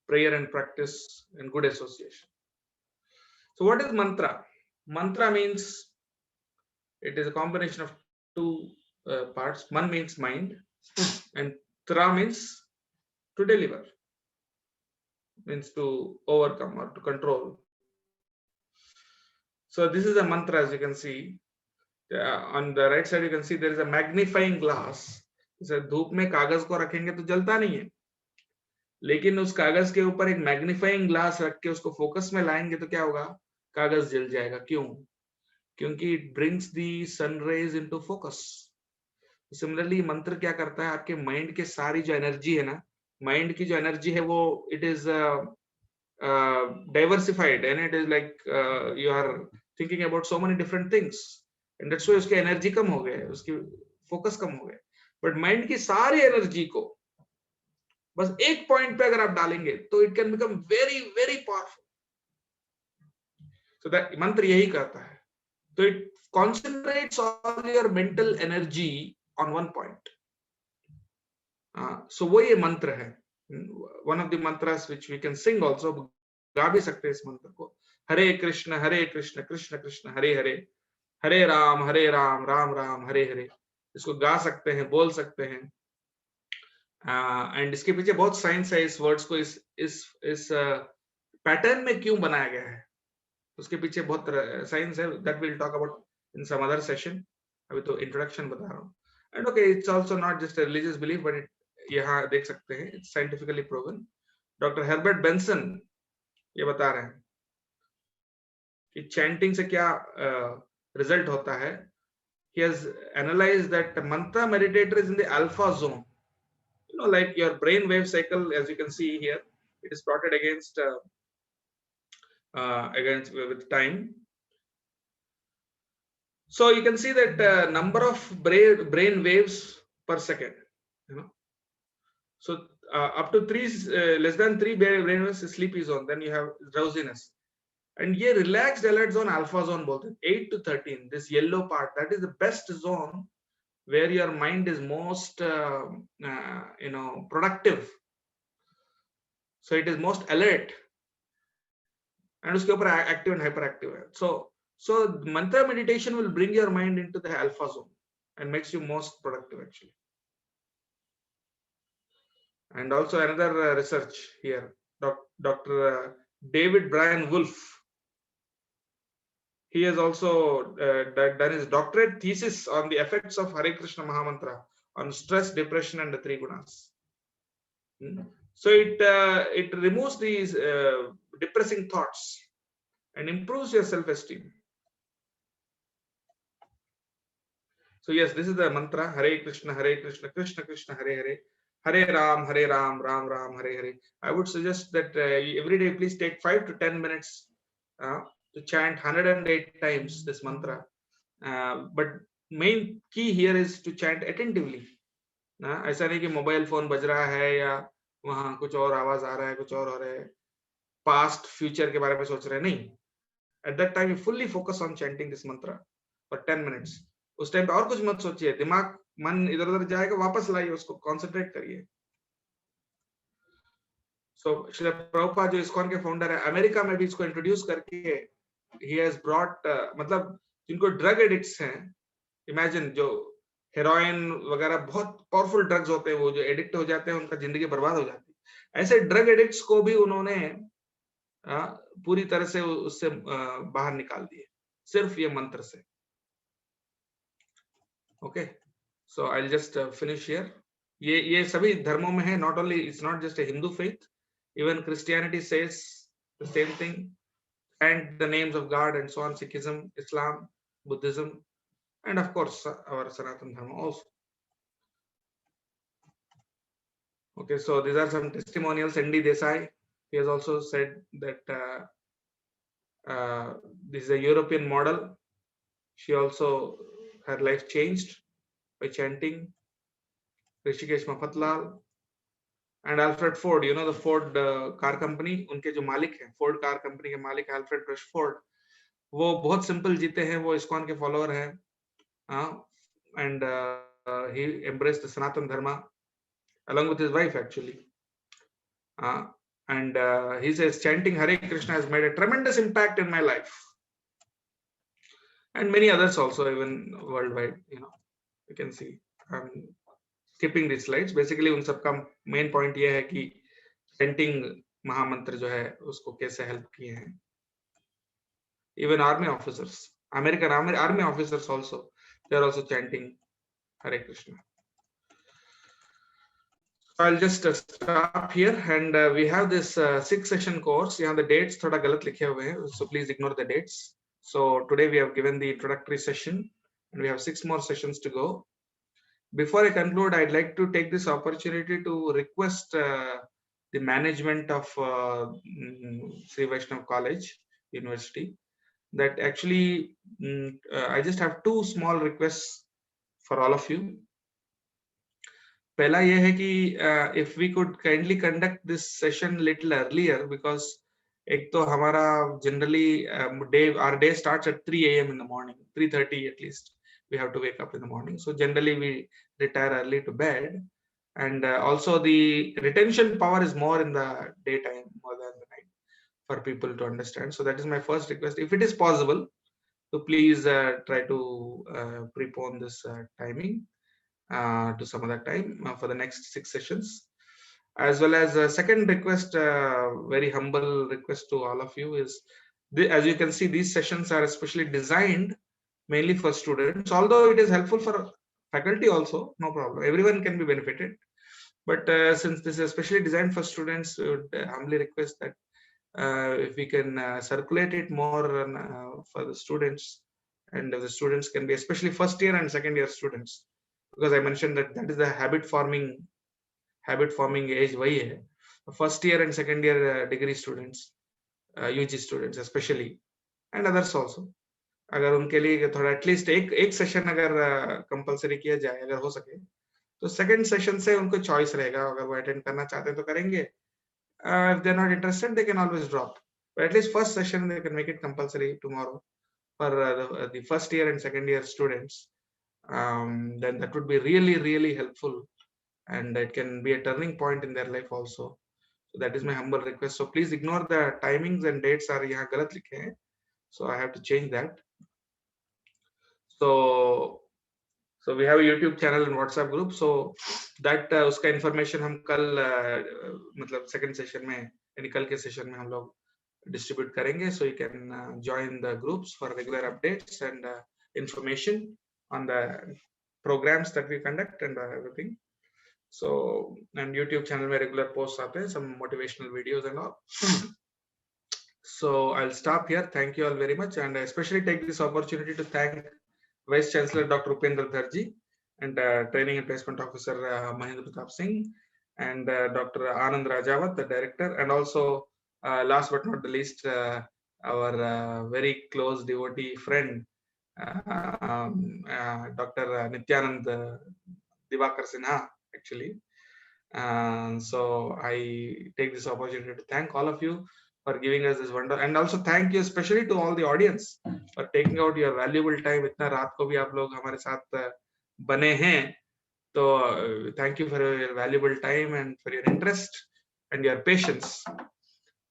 prayer and practice and good association. So what is mantra? Mantra means it is a combination of two parts. Man means mind, and tra means to deliver, means to overcome or to control. So this is a mantra, as you can see. On the right side, you can see there is a magnifying glass. जैसे धूप में कागज को रखेंगे तो जलता नहीं है, लेकिन उस कागज के ऊपर एक मैग्नीफाइंग ग्लास रख के उसको फोकस में लाएंगे तो क्या होगा, कागज जल जाएगा. क्यों? क्योंकि it brings the sun rays into focus. Similarly mantra क्या करता है, आपके माइंड के सारी जो एनर्जी है ना, माइंड की जो एनर्जी है वो it is diversified and it is like you are thinking about so many different things and that's why उसकी एनर्जी कम हो गया, उसकी फोकस कम हो गया. बट माइंड की सारी एनर्जी को बस एक पॉइंट पे अगर आप डालेंगे तो it can become very very powerful. So that मंत्र यही करता है. तो it concentrates all your mental energy on one point. So वो ये मंत्र है. One of the mantras which we can sing also, गा भी सकते हैं इस मंत्र को. हरे कृष्ण कृष्ण कृष्ण हरे हरे, हरे राम राम राम हरे हरे. इसको गा सकते हैं, बोल सकते हैं. एंड इसके पीछे बहुत साइंस है इस वर्ड्स को, इस पैटर्न में क्यों बनाया गया है, उसके पीछे बहुत साइंस है. That will talk about in some other session. अभी तो इंट्रोडक्शन बता रहा हूँ. And okay, it's also not just a religious belief, but यहाँ देख सकते हैं it's scientifically proven. Doctor Herbert Benson ये बता रहे हैं कि चैंटिंग से क्या रिजल्ट होता है. He has analyzed that mantra meditator is in the alpha zone. You know, like your brain wave cycle, as you can see here, it is plotted against with time. So you can see that number of brain waves per second, you know. So up to less than 3 brain waves is sleepy zone, then you have drowsiness. And ये relaxed alert zone alpha zone बोलते हैं. 8 to 13, this yellow part, that is the best zone where your mind is most productive. So it is most alert, and उसके ऊपर active and hyperactive है. So mantra meditation will bring your mind into the alpha zone and makes you most productive actually. And also another research here, Dr. David Brian Wolf, he has also done his doctorate thesis on the effects of Hare Krishna Mahamantra on stress, depression, and the 3 gunas. So it removes these depressing thoughts and improves your self-esteem. So yes, this is the mantra, Hare Krishna Krishna Krishna Hare Hare, Hare Ram Ram Ram Hare Hare. I would suggest that every day please take 5 to 10 minutes to chant 108 times this mantra. But main key here is to chant attentively. ऐसा नहीं कि mobile phone बज रहा है या वहां कुछ और आवाज आ रहा है, कुछ और हो रहा है, पास्ट फ्यूचर के बारे में सोच रहे हैं. नहीं, at that time you fully focus on chanting this mantra for 10 minutes. उस टाइम पे और कुछ मत सोचिए, दिमाग मन इधर उधर जाएगा, वापस लाइए उसको, कंसंट्रेट करिए. सो श्री प्रभुपाद जो इस्कॉन के फाउंडर है, अमेरिका में भी इसको इंट्रोड्यूस करके he has brought मतलब जिनको ड्रग एडिक्ट्स हैं, इमेजिन जो हेरोइन वगैरह बहुत पावरफुल ड्रग्स होते हैं, वो जो एडिक्ट हो जाते हैं उनका जिंदगी बर्बाद हो जाती है. ऐसे ड्रग एडिक्ट्स को भी उन्होंने पूरी तरह से उससे बाहर निकाल दिए सिर्फ ये मंत्र से. Okay, so I will just finish here. ये सभी धर्मों में है, not only, it's not just a Hindu faith, even Christianity says the same thing, and the names of God and so on, Sikhism, Islam, Buddhism, and of course our Sanatana Dharma also. Okay, so these are some testimonials. N.D. Desai, he has also said that this is a European model. She also, her life changed by chanting. Rishikesh Mafatlal and Alfred Ford, you know the Ford car company, उनके जो मालिक हैं, Ford car company के मालिक Alfred Rush Ford, वो बहुत simple जीते हैं, वो इस्कॉन के फॉलोअर हैं, and he embraced the Sanatana Dharma along with his wife actually, And he says, chanting Hare Krishna has made a tremendous impact in my life. And many others also, even worldwide, you can see. I'm skipping these slides. Basically, उन सबका main point ये है कि chanting महामंत्र जो है उसको कैसे help किए हैं. Even army officers, American army officers also, they are also chanting Hare Krishna. I'll just stop here, and we have this 6-session course. यहाँ the dates थोड़ा गलत लिखे हुए हैं, so please ignore the dates. So today we have given the introductory session, and we have 6 more sessions to go. Before I conclude, I'd like to take this opportunity to request the management of Sri Vaishnav College University that actually I just have 2 small requests for all of you. पहला ये है कि if we could kindly conduct this session little earlier, because एक तो हमारा generally our day starts at 3 a.m. in the morning, 3:30 at least. We have to wake up in the morning. So generally we retire early to bed, and also the retention power is more in the daytime more than the night for people to understand. So that is my first request. If it is possible, so please try to prepone this timing to some other time for the next 6 sessions. As well as a second request, very humble request to all of you is, as you can see, these sessions are especially designed mainly for students, although it is helpful for faculty also, no problem, everyone can be benefited. But since this is especially designed for students, we would humbly request that if we can circulate it more for the students, and the students can be especially first year and second year students, because I mentioned that is the habit forming age वही है. First year and second year degree students, UG students especially, and others also, अगर उनके लिए थोड़ा at least एक session अगर compulsory किया जाए अगर हो सके, तो सेकंड सेशन से उनको चॉइस रहेगा, अगर वो अटेंड करना चाहते हैं तो करेंगे, if they are not interested they can always drop, but at least first session they can make it compulsory tomorrow for the first year and second year students. Then that would be really helpful, and it can be a turning point in their life also. So that is my humble request. So please ignore the timings and dates are यहाँ गलत लिखे हैं, so I have to change that. So we have a YouTube channel and WhatsApp group, so that उसका information हम कल मतलब second session में यानी कल के session में हम लोग distribute करेंगे, so you can join the groups for regular updates and information on the programs that we conduct and everything. So, and YouTube channel में regular posts आते हैं, some motivational videos and all. So I'll stop here. Thank you all very much, and I especially take this opportunity to thank Vice Chancellor Dr. Upendra Dharji and Training and Placement Officer Mahendra Pratap Singh, and Dr. Anand Rajawat, the Director, and also last but not the least, our very close devotee friend, Dr. Nityanand Divakar Sinha, actually. So I take this opportunity to thank all of you for giving us this wonder, and also thank you especially to all the audience for taking out your valuable time. इतना रात को भी आप लोग हमारे साथ बने हैं, तो thank you for your valuable time and for your interest and your patience.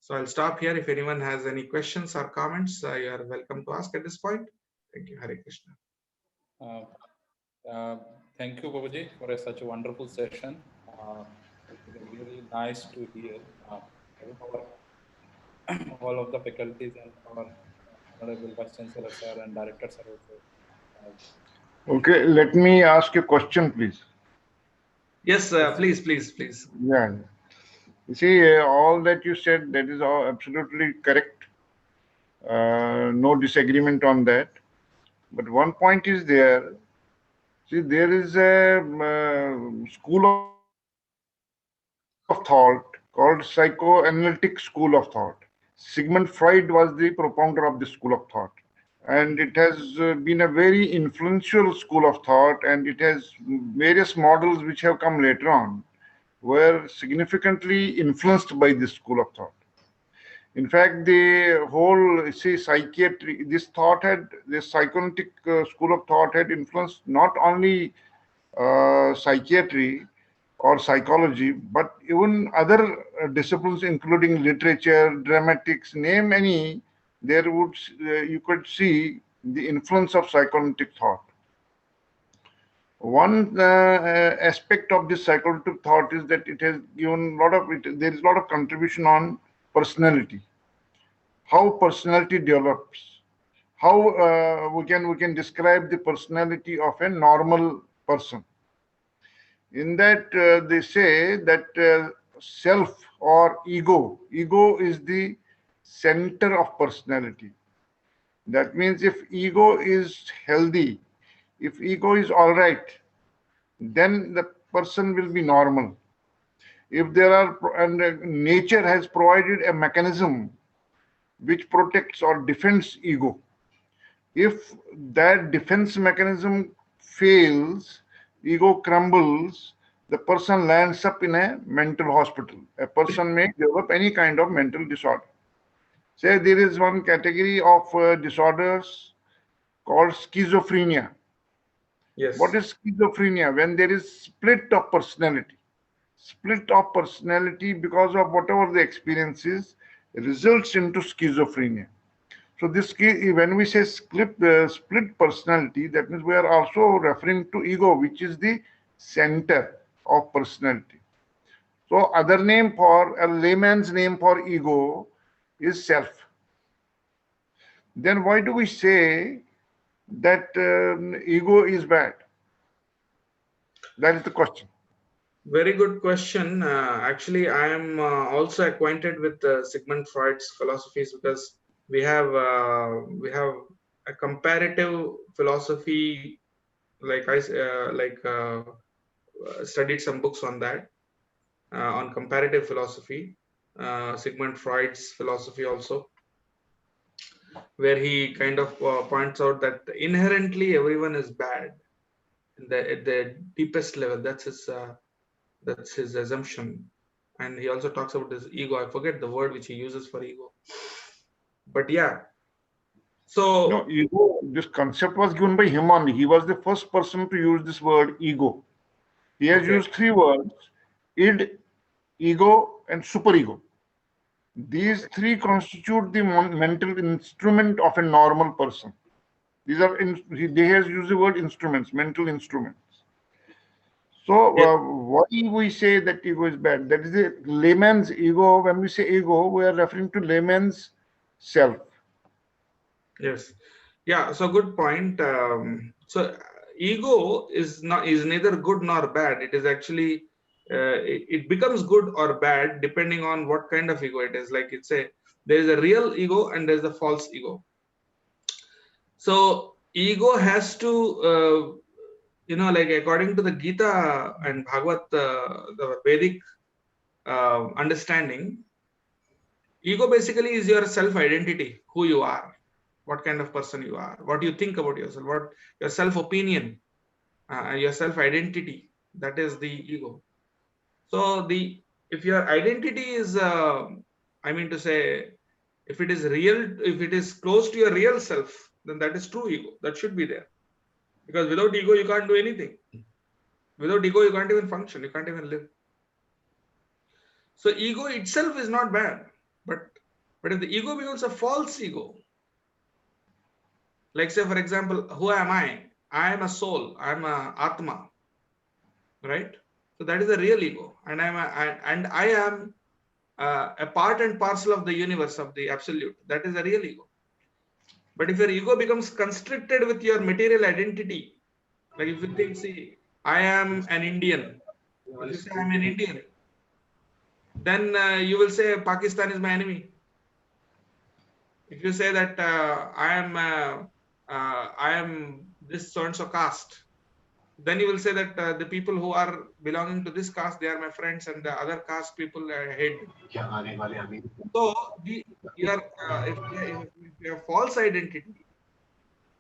So I'll stop here. If anyone has any questions or comments, you are welcome to ask at this point. Thank you. Hare Krishna.
Thank you, Babuji, for such a wonderful session. It was really nice to hear all of the faculties and our honorable Vice Chancellor sir and directors are also.
Okay, let me ask you a question, please.
Yes, please.
Yeah. You see, all that you said, that is all absolutely correct. No disagreement on that. But one point is there. See, there is a school of thought called psychoanalytic school of thought. Sigmund Freud was the propounder of this school of thought. And it has been a very influential school of thought, and it has various models which have come later on were significantly influenced by this school of thought. In fact, the whole, psychiatry, this psychoanalytic school of thought had influenced not only psychiatry, or psychology, but even other disciplines, including literature, dramatics, name any, there would you could see the influence of psychoanalytic thought. One aspect of this psychoanalytic thought is that it has given a lot of there is a lot of contribution on personality, how personality develops, how we can describe the personality of a normal person. In that, they say that self or ego is the center of personality. That means if ego is healthy, if ego is all right, then the person will be normal. If there are, and nature has provided a mechanism which protects or defends ego. If that defense mechanism fails, ego crumbles, the person lands up in a mental hospital. A person may develop any kind of mental disorder. Say there is one category of disorders called schizophrenia.
Yes.
What is schizophrenia? When there is split of personality. Split of personality because of whatever the experience is results into schizophrenia. So this, when we say split personality, that means we are also referring to ego, which is the center of personality. So other name for a layman's name for ego is self. Then why do we say that ego is bad? That is the question.
Very good question. Actually, I am also acquainted with Sigmund Freud's philosophies, because we have a comparative philosophy. Like I studied some books on that, on comparative philosophy, Sigmund Freud's philosophy also, where he kind of points out that inherently everyone is bad at the deepest level. That's his assumption. And he also talks about his ego. I forget the word which he uses for ego, but yeah. So
no, ego, this concept was given by him only. He was the first person to use this word ego. He has used three words: id, ego, and superego. These three constitute the mental instrument of a normal person. These are, they has used the word instruments, mental instruments. So why we say that ego is bad? That is the layman's ego. When we say ego, we are referring to layman's self.
yes, yeah. So good point. So ego is neither good nor bad. It is actually it becomes good or bad depending on what kind of ego it is. Like there is a real ego and there is a false ego. So ego has to like according to the Gita and Bhagavad, the Vedic understanding, ego basically is your self-identity, who you are, what kind of person you are, what you think about yourself, what your self-opinion, your self-identity. That is the ego. So if your identity is, I mean to say, if it is real, if it is close to your real self, then that is true ego. That should be there. Because without ego, you can't do anything. Without ego, you can't even function. You can't even live. So ego itself is not bad. But if the ego becomes a false ego, like say, for example, who am I? I am a soul. I am a Atma. Right? So that is a real ego. And I am a part and parcel of the universe, of the absolute. That is a real ego. But if your ego becomes constricted with your material identity, like if you think, see, I am an Indian. If you say I'm an Indian, then you will say Pakistan is my enemy. If you say that I am this so and so caste, then you will say that the people who are belonging to this caste, they are my friends, and the other caste people hate them. So if you have false identity,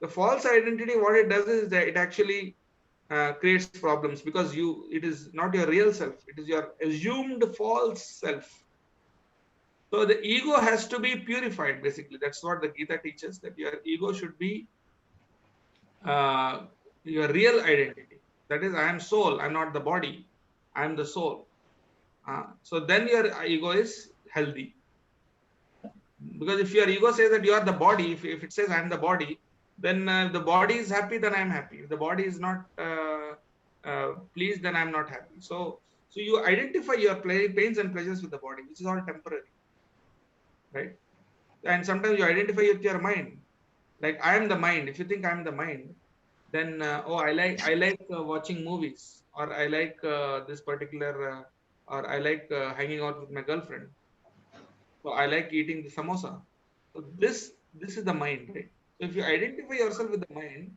the false identity, what it does is that it actually creates problems, because it is not your real self, it is your assumed false self. So the ego has to be purified, basically. That's what the Gita teaches, that your ego should be your real identity. That is, I am soul, I'm not the body. I am the soul. So then your ego is healthy. Because if your ego says that you are the body, if it says I am the body, then the body is happy, then I am happy. If the body is not pleased, then I am not happy. So you identify your pains and pleasures with the body, which is all temporary, right? And sometimes you identify with your mind, like I am the mind. If you think I am the mind, then oh, I like watching movies, or I like this particular, or I like hanging out with my girlfriend. So I like eating the samosa. So this is the mind, right? So if you identify yourself with the mind,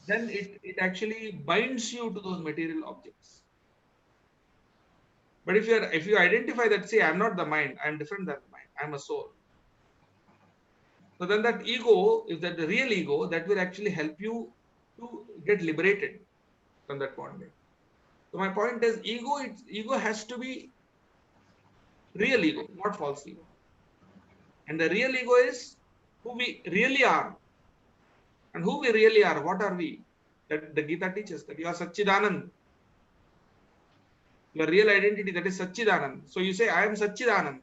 then it actually binds you to those material objects. But if you identify that, say, I'm not the mind, I'm different than the mind, I'm a soul. So then that ego, if that the real ego, that will actually help you to get liberated from that bondage. So my point is, ego has to be real ego, not false ego. And the real ego is who we really are. And who we really are, what are we? That the Gita teaches that you are Satchidanand. Your real identity, that is Satchidanand. So you say, I am Satchidanand.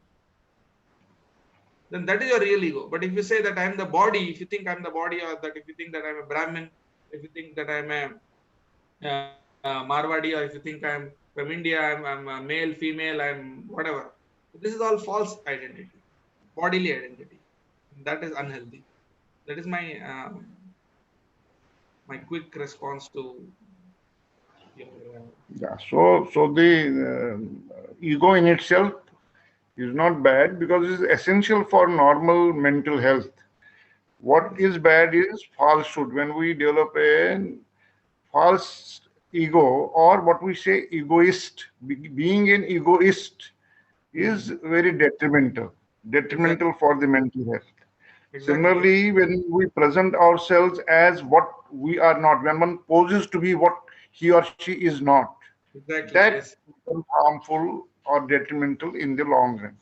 Then that is your real ego. But if you say that I am the body, if you think I am the body, or that if you think that I am a Brahmin, if you think that I am a Marwadi, or if you think I am from India, I'm a male, female, I'm whatever. This is all false identity, bodily identity. That is unhealthy. That is my my quick response to your.
Yeah. So the ego in itself is not bad because it is essential for normal mental health. What is bad is falsehood. When we develop a false ego, or what we say egoist, being an egoist is very detrimental for the mental health.
Exactly.
Similarly, when we present ourselves as what we are not, when one poses to be what he or she is not,
Exactly.
that
Yes.
becomes harmful or detrimental in the long run.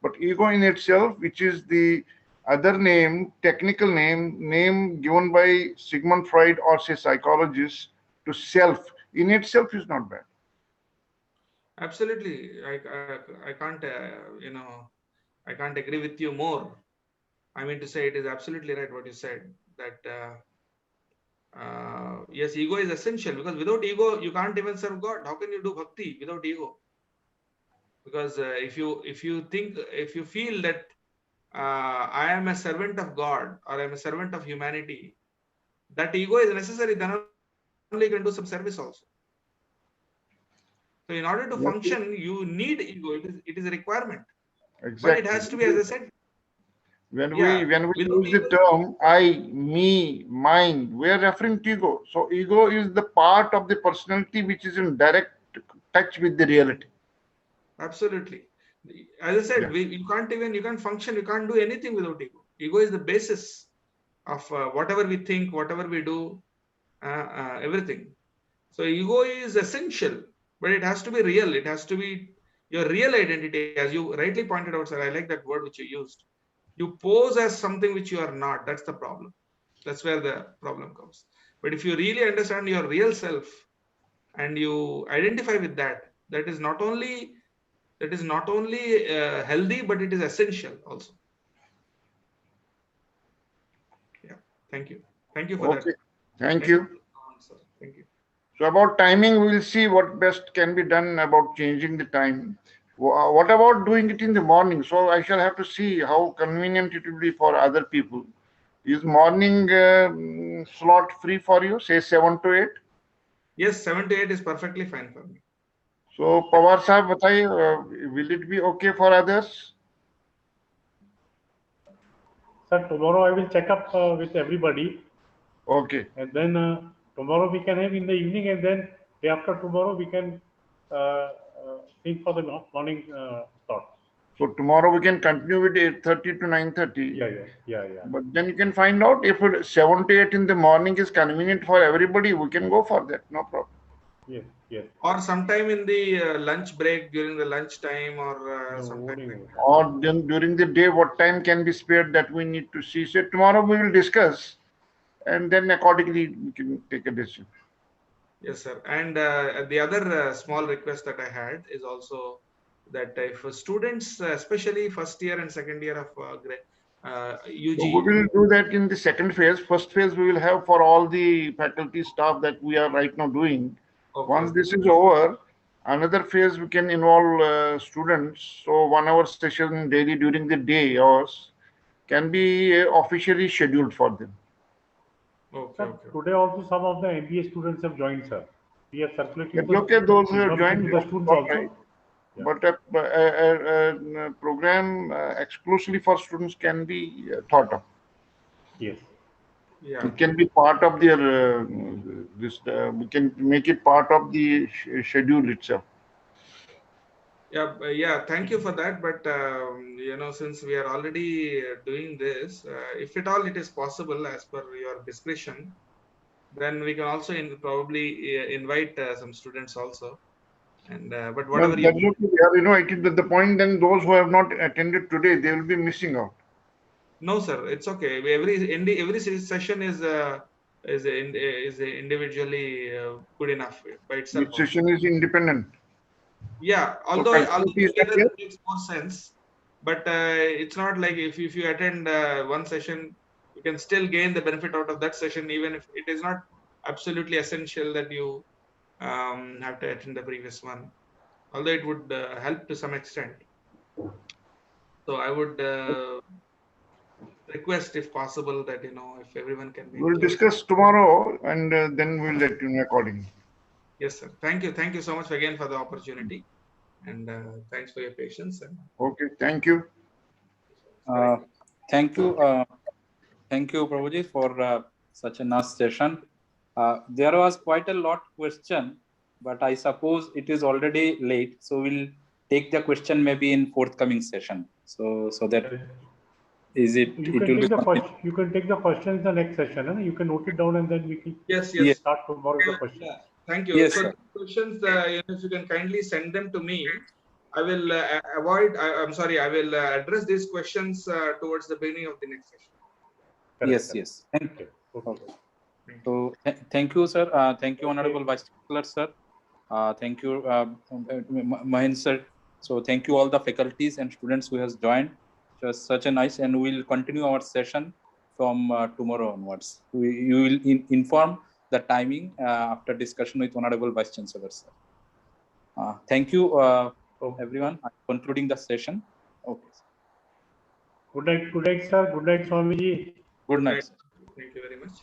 But ego in itself, which is the other name, technical name given by Sigmund Freud or say psychologists to self, in itself is not bad.
Absolutely. I can't, I can't agree with you more. I mean to say it is absolutely right what you said, that yes, ego is essential, because without ego, you can't even serve God. How can you do bhakti without ego? Because if you feel that I am a servant of God, or I am a servant of humanity, that ego is necessary, then only you can do some service also. So in order to function, you need ego. It is a requirement.
Exactly.
But it has to be, as I said,
when
yeah,
we use the term I, me, mine, we are referring to ego. So ego is the part of the personality which is in direct touch with the reality.
Absolutely. As I said, you can't function, you can't do anything without ego. Ego is the basis of whatever we think, whatever we do, everything. So ego is essential, but it has to be real. It has to be your real identity, as you rightly pointed out, sir. I like that word which you used. You pose as something which you are not. That's the problem. That's where the problem comes. But if you really understand your real self and you identify with that, that is not only healthy, but it is essential also. Yeah. Thank you. Thank you for that.
Thank you.
Thank you.
So about timing, we will see what best can be done about changing the time. What about doing it in the morning? So I shall have to see how convenient it will be for other people. Is morning slot free for you? Say 7 to 8?
Yes, 7 to 8 is perfectly fine for me.
So Pawar Sahib, bataiye, will it be okay for others?
Sir, tomorrow I will check up with everybody.
Okay.
And then tomorrow we can have in the evening, and then day after tomorrow we can think for the morning slot.
So tomorrow we can continue with 8:30 to 9:30.
Yeah.
But then you can find out if 7 to 8 in the morning is convenient for everybody. We can go for that. No problem.
Yes.
Or sometime in the lunch break, during the lunch time, or sometime.
Or then during the day, what time can be spared, that we need to see. So tomorrow we will discuss, and then accordingly we can take a decision.
Yes, sir. And the other small request that I had is also that if students, especially first year and second year of UG,
So we will do that in the second phase. First phase we will have for all the faculty staff that we are right now doing.
okay,
Once
okay.
this is over, another phase we can involve students. So 1 hour session daily during the day hours can be officially scheduled for them.
Okay,
Sir,
okay.
today also some of the MBA students have joined, sir. We are circulating the
Okay, those who have
information
joined,
to the students
all right.
also. Yeah.
But a program exclusively for students can be thought of.
Yes.
Yeah.
It can be part of their we can make it part of the schedule itself.
Yeah, yeah. Thank you for that. But you know, since we are already doing this, if at all it is possible, as per your discretion, then we can also probably invite some students also. And but
Well,
whatever you
that's okay. They are invited. But the point then, those who have not attended today, they will be missing out.
no, sir, it's okay. Every session is individually good enough by itself
Each
also.
session is independent.
Yeah,
So
although
connectivity is not
together
there.
it makes more sense, but it's not like if you attend one session, you can still gain the benefit out of that session, even if it is not absolutely essential that you have to attend the previous one. Although it would help to some extent. So I would request, if possible, that you know if everyone can make
We'll
use.
discuss tomorrow, and then we'll let you know accordingly.
Yes, sir. Thank you so much again for the opportunity, and thanks for your patience. And
Okay, thank you.
Uh, thank you. Thank you, Prabhuji, for such a nice session. There was quite a lot question, but I suppose it is already late. So we'll take the question maybe in forthcoming session. So that is it.
You
It
can
will be
take the
complete.
first. You can take the question in the next session, and you can note it down, and then we can
yes,
Yes.
start tomorrow with the questions.
Yeah, thank you.
Yes,
So
sir.
the questions, you know, if you can kindly send them to me, I will I'm sorry, I will address these questions towards the beginning of the next session.
Correct,
Yes,
correct.
yes. Thank
Okay.
Okay.
Thank you.
So thank you, sir. Thank you,
Okay.
Honorable Vice Chancellor, sir. Thank you, Mahin, sir. So thank you all the faculties and students who has joined. Just such a nice, and we'll continue our session from tomorrow onwards. You will inform the timing after discussion with Honorable Vice Chancellor, sir. Thank you,
Okay.
everyone. I'm concluding the session. Okay.
Good night, sir. Good night, Swamiji.
Good night,
Right.
sir.
Thank you very much.